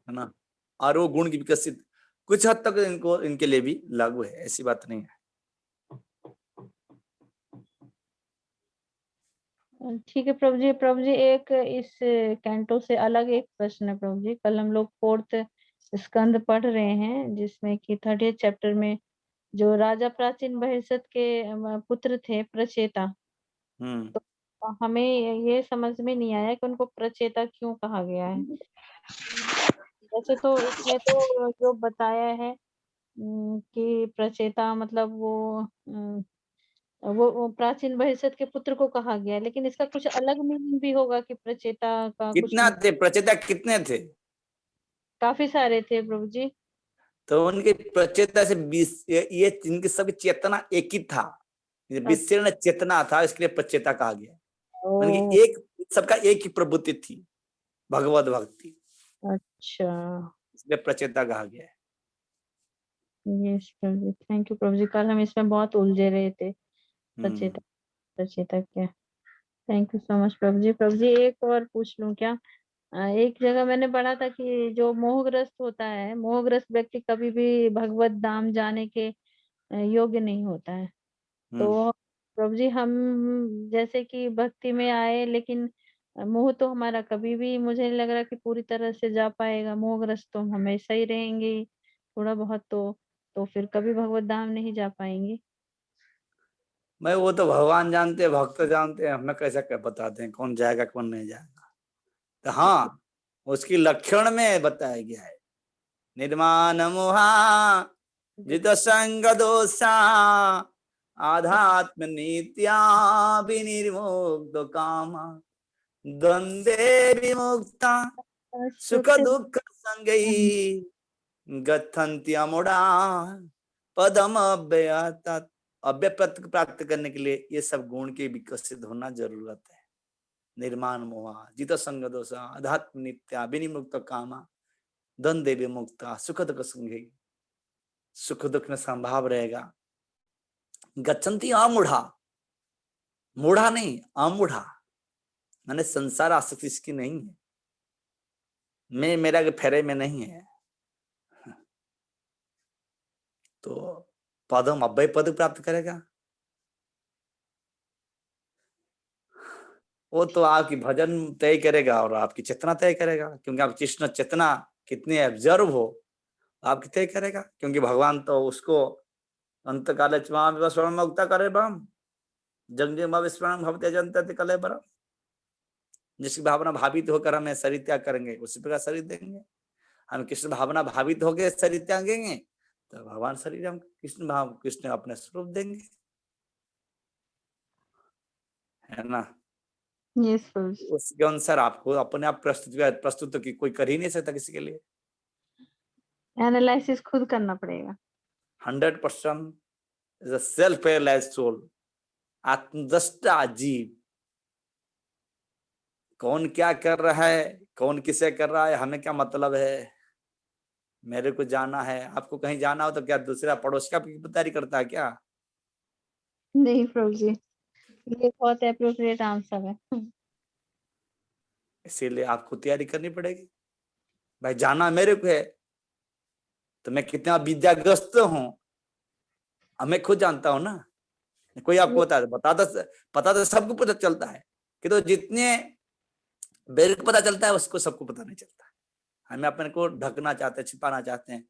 ना? और वो गुण की विकसित कुछ हद तक इनको इनके लिए भी लागू है, ऐसी बात नहीं है। ठीक है प्रभु जी। प्रभु जी एक इस कैंटो से अलग एक प्रश्न है प्रभु जी। कल हम लोग 4th स्कंद पढ़ रहे हैं जिसमें कि 30th चैप्टर में जो राजा प्राचीन बहिष्यत के पुत्र थे प्रचेता, तो हमें ये समझ में नहीं आया कि उनको प्रचेता क्यों कहा गया है। वैसे तो इसमें तो जो बताया है कि प्रचेता मतलब वो प्राचीन भविष्यत के पुत्र को कहा गया है, लेकिन इसका कुछ अलग मीनिंग भी होगा कि प्रचेता का कुछ कितना थे प्रचेता, कितने थे? काफी सारे थे प्रभु जी। तो उनके प्रचेता से ये इनकी सबकी चेतना एक ही था, विशीर्ण चेतना था, इसके लिए प्रचेता कहा गया। उनकी एक सबका एक ही प्रवृत्ति थी, भगवत भक्ति, अच्छा, इसलिए प्रचेता कहा गया है। यस प्रभु जी, थैंक यू प्रभु जी। कल हम इसमें बहुत उलझे रहे थे, प्रचेता प्रचेता क्या। थैंक यू सो मच प्रभु जी। प्रभु जी एक और पूछ लूं क्या? एक जगह मैंने पढ़ा था कि जो मोहग्रस्त होता है, मोहग्रस्त व्यक्ति कभी भी भगवत धाम जाने के योग्य नहीं होता है। तो प्रभु जी हम जैसे कि भक्ति में आए, लेकिन मोह तो हमारा कभी भी मुझे नहीं लग रहा कि पूरी तरह से जा पाएगा। मोहग्रस्त तो हम हमेशा ही रहेंगे ही, थोड़ा बहुत तो फिर कभी भगवत धाम नहीं जा पाएंगे। मैं वो तो भगवान जानते हैं, भक्त जानते हैं, हमें कैसे क्या बताते हैं कौन जाएगा कौन नहीं जाएगा। तो हाँ, उसकी लक्षण में बताया गया है, निर्माण मोहा जित संग दोषा आध्यात्म नित्या विनिर्मुक्त कामा द्वंद्वे विमुक्ता सुख दुख संगई गच्छन्ति अमूढ़ा पदम अव्ययता। अव्यय प्राप्त करने के लिए ये सब गुण के विकसित होना जरूरत है। निर्माण मोहा जित संग दोषा आध्यात्म नित्या विनिमुक्त कामा द्वंद्वे विमुक्ता सुख दुख संगई। सुख दुख में संभाव रहेगा। गच्छन्ति आमूढ़ा, मूढ़ा नहीं आमूढ़ा, मैंने संसार आसक्ति इसकी नहीं है, मैं मेरा के फेरे में नहीं है। तो पदम अव्यय पद प्राप्त करेगा। वो तो आपकी भजन तय करेगा और आपकी चेतना तय करेगा, क्योंकि आप कृष्ण चेतना कितनी ऑब्जर्व हो आपकी तय करेगा। क्योंकि भगवान तो उसको अंत काले स्वर्ण मुक्ता करे बम जंगे विस्मरण भवते जनते कले बरम, जिसकी भावना भावित होकर हमें शरीर त्याग करेंगे उसी प्रकार शरीर देंगे। हम कृष्ण भावना भावित होकर शरीर त्यागेंगे तो भगवान शरीर हम कृष्ण अपने स्वरूप देंगे, है ना। यस प्रभु। उसके अनुसार आपको अपने आप प्रस्तुत की कोई कर ही नहीं सकता किसी के लिए। एनालिसिस खुद करना पड़ेगा। 100% is a self realized soul, आत्मदृष्टा जीव। कौन क्या कर रहा है, कौन किसे कर रहा है, हमें क्या मतलब है। मेरे को जाना है, आपको कहीं जाना हो तो क्या दूसरा पड़ोस का तैयारी करता है क्या? नहीं प्रभु जी, ये बहुत एप्रोप्रिएट आंसर है। इसीलिए आपको तैयारी करनी पड़ेगी। भाई जाना मेरे को है तो मैं कितना विद्याग्रस्त हूँ मैं खुद जानता हूँ ना। कोई आपको पता तो सबको पता चलता है कि तो जितने मेरे को पता चलता है उसको सबको पता नहीं चलता। हमें अपने को ढकना चाहते हैं, छिपाना चाहते हैं,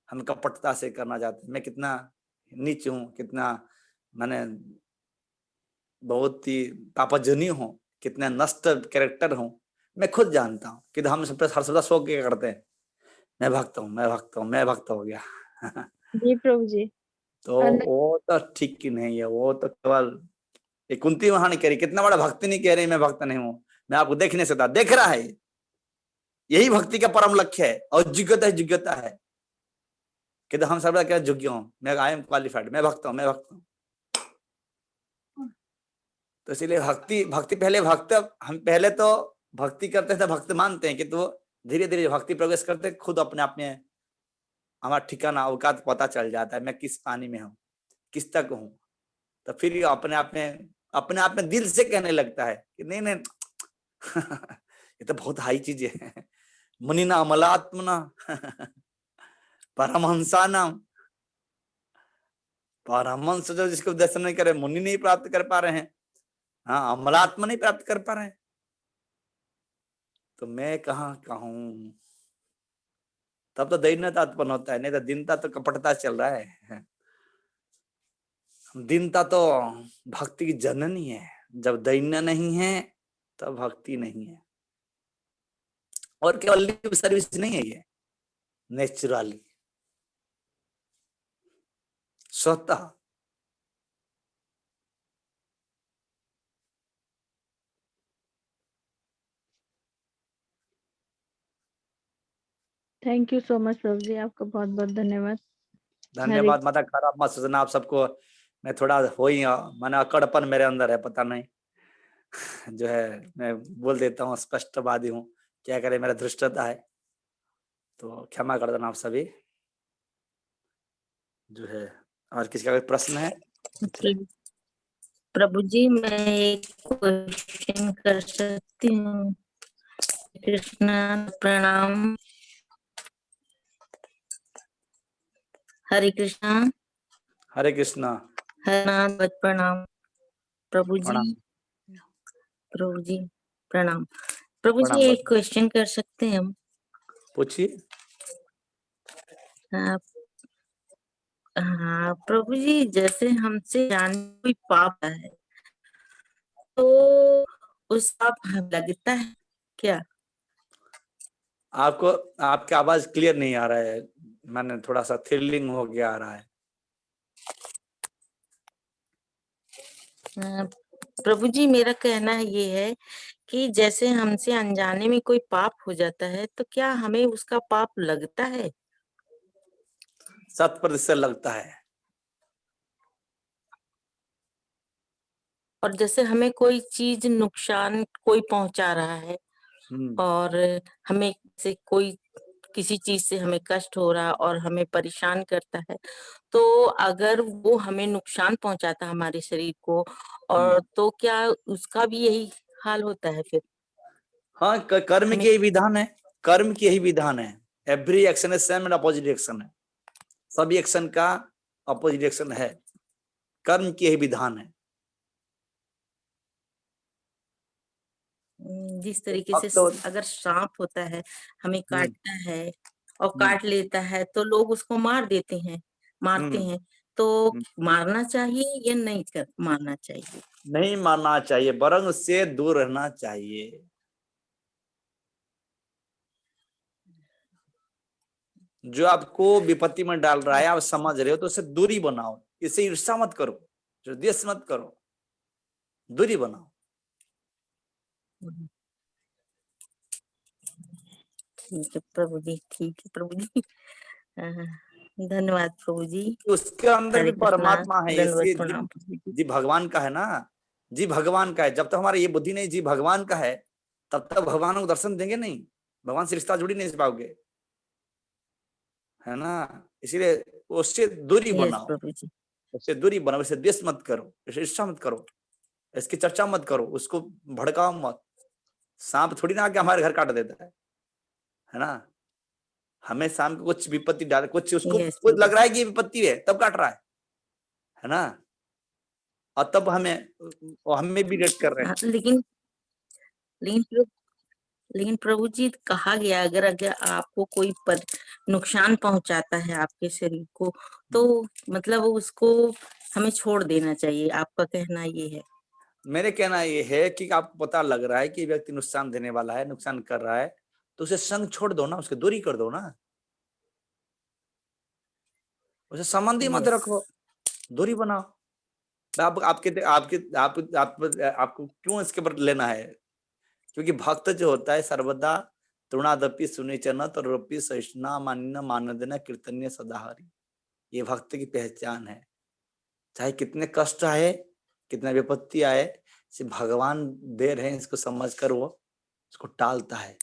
हम कपटता से करना चाहते हैं। मैं कितना नीच हूँ, कितना मैंने बहुत ही पापजनी हूँ, कितना नष्ट कैरेक्टर हूँ, मैं खुद जानता हूँ। कि हम सब हर सदा शोक क्या करते हैं, मैं भक्त हूँ, मैं भक्त हूँ, मैं भक्त हो गया। जी प्रभु जी। तो वो तो ठीक ही नहीं है, वो तो केवल कुंती वहां नहीं कह रही, कितना बड़ा भक्ति नहीं कह रही मैं भक्त नहीं हूँ, मैं आपको देख नहीं सकता, देख रहा है। यही भक्ति का परम लक्ष्य है। और जिज्ञता है, जिज्ञता है कि हम सर्वदा क्या योग्य हूँ, मैं आई एम क्वालिफाइड, मैं भक्त हूँ, मैं भक्त हूँ। तो इसीलिए भक्ति पहले हम पहले तो भक्ति करते थे, भक्त मानते हैं कि तो धीरे धीरे भक्ति प्रोग्रेस करते खुद अपने आप में हमारा ठिकाना औकात पता चल जाता है, मैं किस पानी में हूँ, किस तक हूँ। तो फिर अपने आप में दिल से कहने लगता है कि नहीं नहीं ये तो बहुत हाई चीज है। मुनिना अमलात्मना परमहंसा नाम, परमहंस जो जिसको दर्शन नहीं करे, मुनि नहीं प्राप्त कर पा रहे हैं, हाँ अमलात्मा नहीं प्राप्त कर पा रहे हैं, तो मैं कहाँ कहूँ। तब तो दैन्यता उत्पन्न होता है, नहीं तो दीनता तो कपटता चल रहा है। दीनता तो भक्ति की जननी है। जब दैन्य नहीं है तब भक्ति नहीं है। और केवल लिप सर्विस नहीं है, ये नेचुरली स्वतः। थैंक यू सो मच प्रभु जी, आपका बहुत बहुत धन्यवाद। धन्यवाद माता, खराब मत सोचना आप सबको। मैं थोड़ा हो ही मैंने अकड़पन मेरे अंदर है, पता नहीं जो है मैं बोल देता हूँ, स्पष्टवादी हूँ, क्या करे, मेरा धृष्टता है, तो क्षमा कर देना आप सभी जो है। और किसी का कोई प्रश्न है? प्रभु जी मैं एक क्वेश्चन कर सकती हूँ? कृष्ण प्रणाम। हरे कृष्णा। हरे कृष्णा। हरे नाम प्रणाम। प्रभु जी प्रणाम। प्रभु जी प्रणाम। प्रभु जी प्रणाम। एक क्वेश्चन कर सकते हैं हम? पूछिए। हाँ प्रभु जी, जैसे हमसे जाने कोई पाप है तो उस पाप हमें लगता है क्या? आपको आपकी आवाज क्लियर नहीं आ रहा है, मैंने थोड़ा सा थ्रिलिंग हो गया आ रहा है। प्रभु जी मेरा कहना ये है कि जैसे हमसे अनजाने में कोई पाप हो जाता है तो क्या हमें उसका पाप लगता है? 100% लगता है। और जैसे हमें कोई चीज नुकसान कोई पहुंचा रहा है और हमें से कोई किसी चीज से हमें कष्ट हो रहा और हमें परेशान करता है, तो अगर वो हमें नुकसान पहुंचाता है हमारे शरीर को, और तो क्या उसका भी यही हाल होता है फिर? हाँ, कर्म हमें के यही विधान है, कर्म की यही विधान है। Every action is same and opposite action है, सभी एक्शन का अपोजिट एक्शन है, कर्म की यही विधान है। जिस तरीके से तो अगर सांप होता है, हमें काटता है और काट लेता है, तो लोग उसको मार देते हैं, मारते हैं, तो मारना चाहिए या नहीं मारना चाहिए? नहीं मारना चाहिए, वरन उससे दूर रहना चाहिए। जो आपको विपत्ति में डाल रहा है, आप समझ रहे हो, तो उससे दूरी बनाओ, इसे ईर्ष्या मत करो, द्वेष मत करो, दूरी बनाओ। ठीक है प्रभु जी, ठीक है प्रभु जी। धन्यवाद प्रभु जी। उसके अंदर भी हरे कृष्णा, परमात्मा है, दंडवत इसलिए प्रणाम प्रभु जी। जी भगवान का है ना, जी भगवान का है। जब तक हमारी ये बुद्धि नहीं जी भगवान का है, तब तक भगवान को दर्शन देंगे नहीं, भगवान से रिश्ता जुड़ी नहीं पाओगे, है ना। इसीलिए उससे दूरी यस बनाओ, प्रभु जी। उससे दूरी बनाओ, इसे द्वेष मत करो, इसे ईर्ष्या मत करो, इसकी चर्चा मत करो, उसको भड़काओ मत। सांप थोड़ी ना आके हमारे घर काट देता है ना। हमें सांप को कुछ विपत्ति डाल, कुछ उसको यस कुछ लग प्रभु रहा है कि ये विपत्ति है, तब काट रहा है ना। और तब हमें भी रिएक्ट कर रहे हैं। लेकिन लेकिन प्रभु जी, कहा गया अगर अगर आपको कोई नुकसान पहुंचाता है आपके शरीर को, तो मतलब उसको हमें छोड़ देना चाहिए, आपका कहना ये है? मेरे कहना ये है कि आपको पता लग रहा है कि व्यक्ति नुकसान देने वाला है, नुकसान कर रहा है, तो उसे संग छोड़ दो ना, उसकी दूरी कर दो ना, उसे संबंधी मत यस रखो, दूरी बनाओ। आपको क्यों इसके पर लेना है? क्योंकि भक्त जो होता है सर्वदा तृणादपि सुनिचन तरोपि सहिष्णुना मानिना मानदेना कीर्तन्य सदाहरि, ये भक्त की पहचान है। चाहे कितने कष्ट आए, कितना विपत्ति आए, से भगवान दे रहे हैं इसको समझकर वो उसको टालता है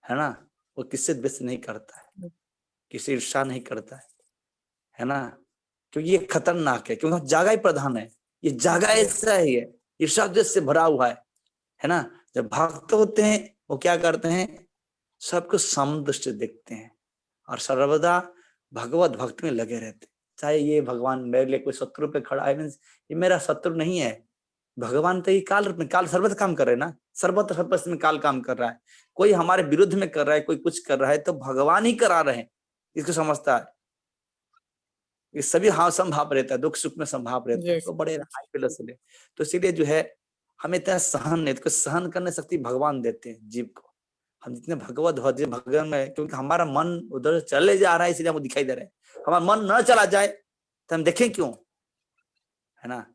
ना। वो किससे द्वेष नहीं करता है, किसी ईर्ष्या नहीं करता है ना। क्योंकि ये खतरनाक है, क्योंकि जागा ही प्रधान है, ये जागा ऐसा ही है, ईर्ष्या द्वेष से भरा हुआ है ना। जब भक्त होते हैं वो क्या करते हैं, सबको समदृष्टि देखते हैं और सर्वदा भगवत भक्त में लगे रहते हैं। चाहे ये भगवान मेरे लिए कोई शत्रु पे खड़ा है, मीन्स ये मेरा शत्रु नहीं है, भगवान तो ये काल रूप में, काल सर्वत्र काम कर रहे हैं ना, सर्वत्र सर्वस्व में काल काम कर रहा है। कोई हमारे विरुद्ध में कर रहा है, कोई कुछ कर रहा है, तो भगवान ही करा रहे हैं, इसको समझता है। ये सभी हाँ संभाव रहता है, दुख सुख में संभाव रहता है, यस तो बड़े हाई प्लस ले। तो इसीलिए जो है हमें इतना सहन है, तो सहन करने शक्ति भगवान देते हैं जीव को। हम जितने भगवत भज भगवान में, क्योंकि हमारा मन उधर चले जा रहा है, इसलिए हमको दिखाई दे रहा है। हमारा मन न चला जाए तो हम देखें क्यों, है ना।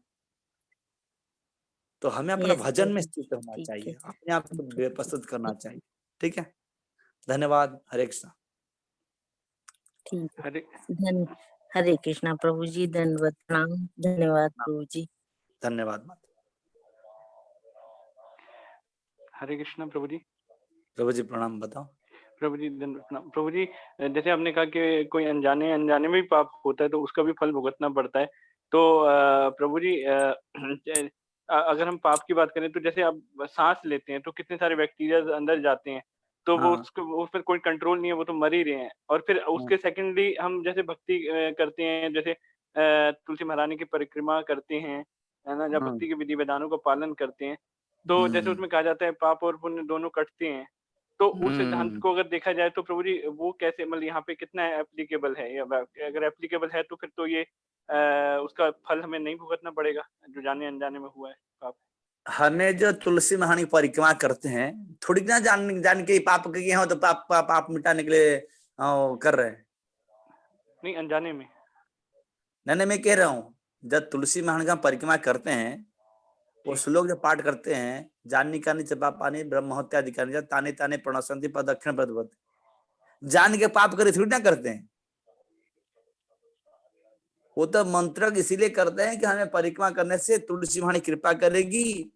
तो हमें अपना यस भजन में प्रभु, स्थित होना ठीक चाहिए, है। अपने आप को प्रस्तुत करना चाहिए। ठीक है, धन्यवाद। हरे कृष्ण। ठीक है। हरे हरे कृष्णा प्रभु जी, दंडवत प्रणाम, धन्यवाद प्रभु जी। धन्यवाद माता। हरे कृष्णा प्रभु जी। प्रभु जी प्रणाम। बताओ प्रभु जी प्रणाम। प्रभु जी, जैसे आपने कहा कि कोई अनजाने अनजाने में भी पाप होता है तो उसका भी फल भुगतना पड़ता है। तो प्रभु जी, अगर हम पाप की बात करें तो जैसे आप सांस लेते हैं तो कितने सारे बैक्टीरिया अंदर जाते हैं, तो वो हाँ उसको उस पर कोई कंट्रोल नहीं है, वो तो मर ही रहे हैं। और फिर हाँ उसके सेकेंडली हम जैसे भक्ति करते हैं, जैसे तुलसी महारानी की परिक्रमा करते हैं, है ना, जब हाँ। भक्ति के विधि विधानों का पालन करते हैं, तो जैसे उसमें कहा जाता है पाप और पुण्य दोनों कटते हैं। तो उस सिद्धांत को अगर देखा जाए तो प्रभु जी वो कैसे, मतलब यहाँ पे कितना एप्लीकेबल है, या अगर एप्लीकेबल है तो फिर तो ये उसका फल हमें नहीं भुगतना पड़ेगा जो जाने अनजाने में हुआ है पाप। हमें जो तुलसी महारानी की परिक्रमा करते हैं, थोड़ी ना जान के पाप किए हो तो पाप मिटाने के लिए कर रहे हैं। नहीं, अनजाने में। नहीं, मैं कह रहा हूँ जब तुलसी महारानी का परिक्रमा करते हैं, वो श्लोक जो पाठ करते हैं, जानी कानी चपा पानी ब्रह्म हत्या अधिकारी ताने ताने प्रणशंति प्रदक्षिण पदवत, जान के पाप करे थोड़ी ना करते हैं। वो तो मंत्र इसीलिए करते हैं कि हमें परिक्रमा करने से तुलसी महारानी कृपा करेगी,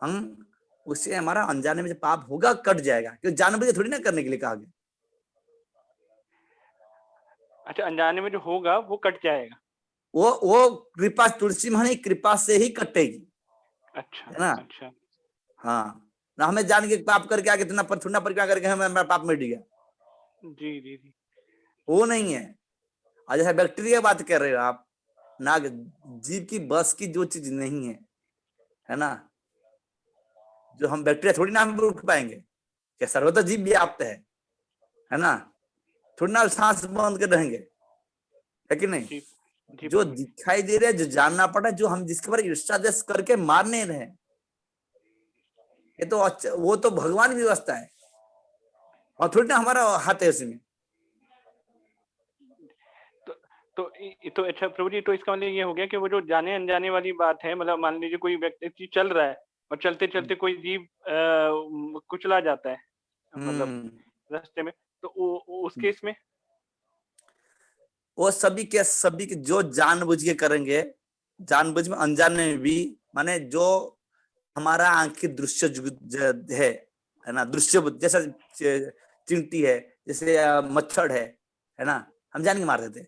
हम उससे हमारा अनजाने में जो पाप होगा कट जाएगा, क्योंकि जानबूझ के थोड़ी ना करने के लिए कहा गया। अच्छा, अनजाने में जो होगा वो कट जाएगा। वो कृपा, तुलसी महारानी कृपा से ही कटेगी, अच्छा है ना। अच्छा। हाँ, ना हमें जान के पाप करके आगे इतना थोड़ा परिक्रमा करके हमें पाप मिट गया, जी जी जी। वो नहीं है। और जैसे बैक्टीरिया बात कर रहे हो आप, ना जीव की बस की जो चीज नहीं है ना, जो हम बैक्टीरिया थोड़ी ना हम रोक पाएंगे, क्या सर्वथा जीव व्याप्त है ना, थोड़ी ना सांस बंद कर रहेंगे, है कि नहीं। जी जी जो प्रभु जी। दिखाई दे रहा है, जो जानना पड़ा, जो हम जिसके पर ईर्ष्या देश करके मार नहीं रहे, ये तो वो तो भगवान की व्यवस्था है, और थोड़ी ना हमारा हाथ है उसमें। तो अच्छा प्रभु जी, तो इसका मतलब ये हो गया कि वो जो जाने अनजाने वाली बात है, मतलब मान लीजिए कोई व्यक्ति चल रहा है और चलते चलते कोई जीव कुचला जाता है मतलब रास्ते में, तो उस केस में वो सभी के जो जानबूझ के करेंगे, जानबूझ में अनजाने में भी, माने जो हमारा आंखी दृश्य है ना, दृश्य जैसा चिंटी है, जैसे मच्छर है ना, हम जान के मार देते,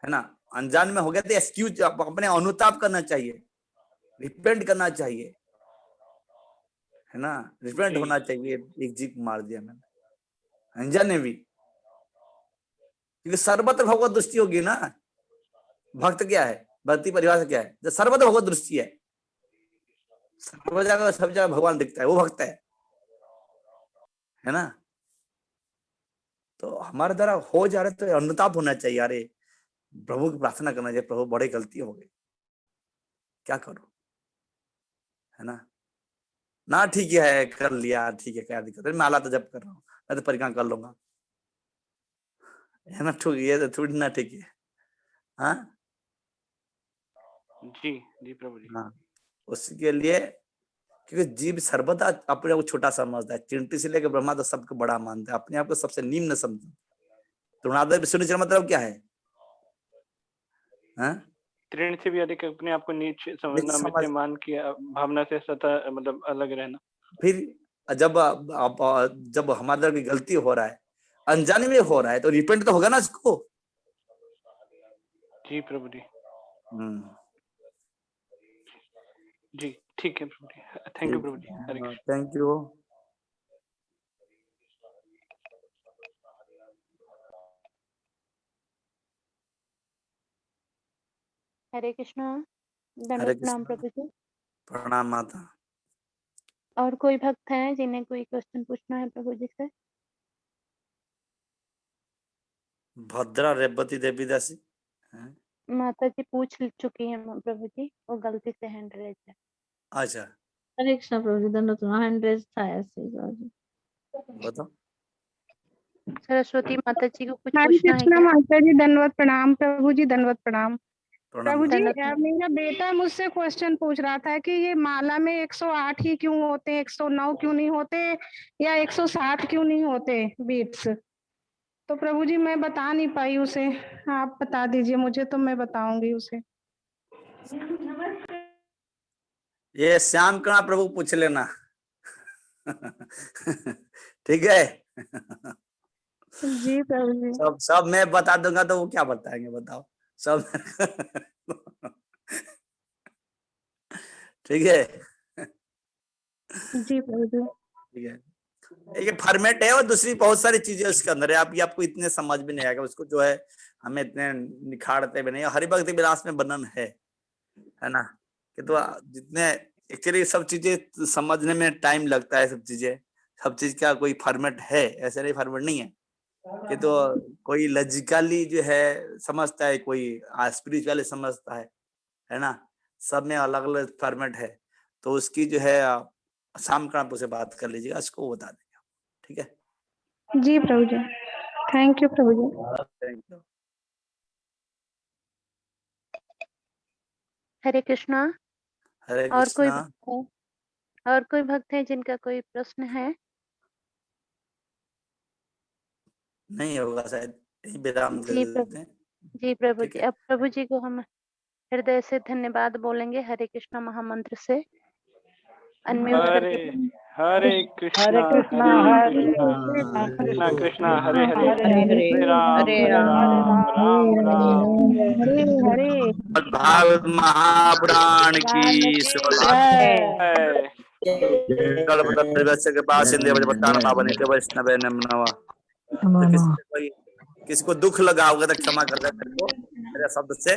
है ना। अनजान में हो गया तो एक्सक्यूज, अपने अनुताप करना चाहिए, रिपेंट करना चाहिए, है ना, रिपेंट जी होना चाहिए। एक जीव मार दिया मैंने अनजाने भी, क्योंकि सर्वत्र भगवत दृष्टि होगी ना। भक्त क्या है, भक्ति परिभाषा क्या है, जो सर्वत्र भगवत दृष्टि है, सब जगह भगवान दिखता है, वो भक्त है ना। तो हमारे द्वारा हो जा रहे तो अनुताप होना चाहिए, अरे प्रभु की प्रार्थना करना चाहिए, प्रभु बड़े गलती हो गई, क्या करो, है ना। ना ठीक है, कर लिया ठीक है, क्या दिक्कत है, माला तो जब कर रहा हूँ, मैं तो परिक्रमा कर लूंगा, है ना। ठीक, ये तो थोड़ी ना ठीक है। हाँ जी जी प्रभु जी। हाँ, उसके लिए, क्योंकि जीव सर्वदा अपने को छोटा समझता है, चिंटी से लेकर ब्रह्मा तक सबको बड़ा मानता है, अपने आप को सबसे निम्न समझता है। तुणादर विष्णु मतलब क्या है, हाँ? तृण से भी अधिक अपने आप को नीच समझना, समझ, मित्र मान की भावना से सतह मतलब अलग रहना। फिर जब जब हमारे अंदर कोई गलती हो रहा है, अनजाने में हो रहा है, तो रिपेंट तो होगा ना इसको। जी प्रभु जी। जी ठीक है प्रभु जी, थैंक यू प्रभु जी, हरे कृष्ण। Thank you. हरे कृष्णा, हरे दंडवत प्रणाम कृष्ण, प्रभु जी। प्रणाम माता। और कोई भक्त है जिन्हें कोई क्वेश्चन पूछना है प्रभु जी से? भद्रा रेवती देवी दासी, माता जी पूछ चुकी है प्रभु जी, वो गलती से हैंड रेज है। अच्छा हरे कृष्णा प्रभु जी, दंडवत हैंड रेज था ऐसे ही। बताओ। सरस्वती माता जी को कुछ हरे पूछना है कृष्णा क्या? माता जी, दंडवत प्रणाम प्रभु जी, दंडवत प्रणाम। प्रणाम प्रभु जी, दंडवत। मेरा बेटा मुझसे क्वेश्चन पूछ रहा था कि ये माला में 108 ही क्यों होते, 109 क्यों नहीं होते, या 107 क्यों नहीं होते बीट्स। तो प्रभु जी मैं बता नहीं पाई उसे, आप बता दीजिए मुझे तो मैं बताऊंगी उसे। ये श्याम कणा प्रभु पूछ लेना। ठीक है। जी प्रभु जी। सब मैं बता दूंगा तो वो क्या बताएंगे, बताओ सब। ठीक है। जी प्रभु जी। ठीक है, ये फॉर्मेट है, और दूसरी बहुत सारी चीजें उसके अंदर है, आपको इतने समझ में नहीं आएगा उसको, जो है हमें इतने निखारते भी नहीं। हरिभक्ति विलास में वर्णन है ना, कि तो जितने एक्चुअली सब चीजें समझने में टाइम लगता है, सब चीज का कोई फॉर्मेट है, ऐसे नहीं फॉर्मेट नहीं है कि तो कोई लॉजिकली जो है समझता है, कोई स्पिरिचुअली समझता है ना, सब में अलग अलग फॉर्मेट है। तो उसकी जो है शाम का आप उसे बात कर लीजिएगा, उसको वो बता देगा, ठीक है। जी प्रभु जी, thank you Prabhu ji. Thank you. Hare Krishna. Hare और कोई कृष्णा। भक्त है, और कोई भक्त है जिनका कोई प्रश्न है? नहीं होगा शायद, यही विराम दे जी देते हैं, जी प्रभु ठीक जी, है। अब प्रभु जी को हम हृदय से धन्यवाद बोलेंगे हरे कृष्णा महामंत्र से अनम्यूट हरे करके। हरे कृष्णा हरे कृष्णा कृष्णा कृष्णा हरे हरे हरे हरे हरे राम राम राम हरे हरे भागवत महापुराण की जय। के पास पावन वैष्णव नमः। तो किसी को दुख लगा होगा तो क्षमा कर दे मेरे को, मेरे शब्द से।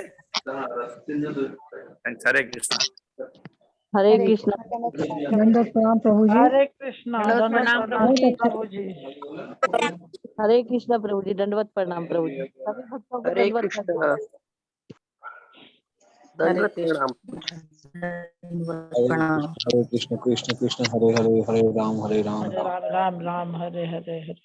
हरे कृष्णा। हरे कृष्णा। दंडवत प्रणाम प्रभु जी। हरे कृष्णा। दंडवत प्रणाम प्रभु जी। प्रभु जी। हरे कृष्णा प्रभु जी। दंडवत प्रणाम प्रभु जी। सभी भक्तों को हरे दंडवत कृष्ण। हरे दंडवत प्रणाम। प्रणाम। हरे कृष्ण कृष्ण कृष्ण हरे हरे हरे राम हरे राम राम राम हरे हरे हरे।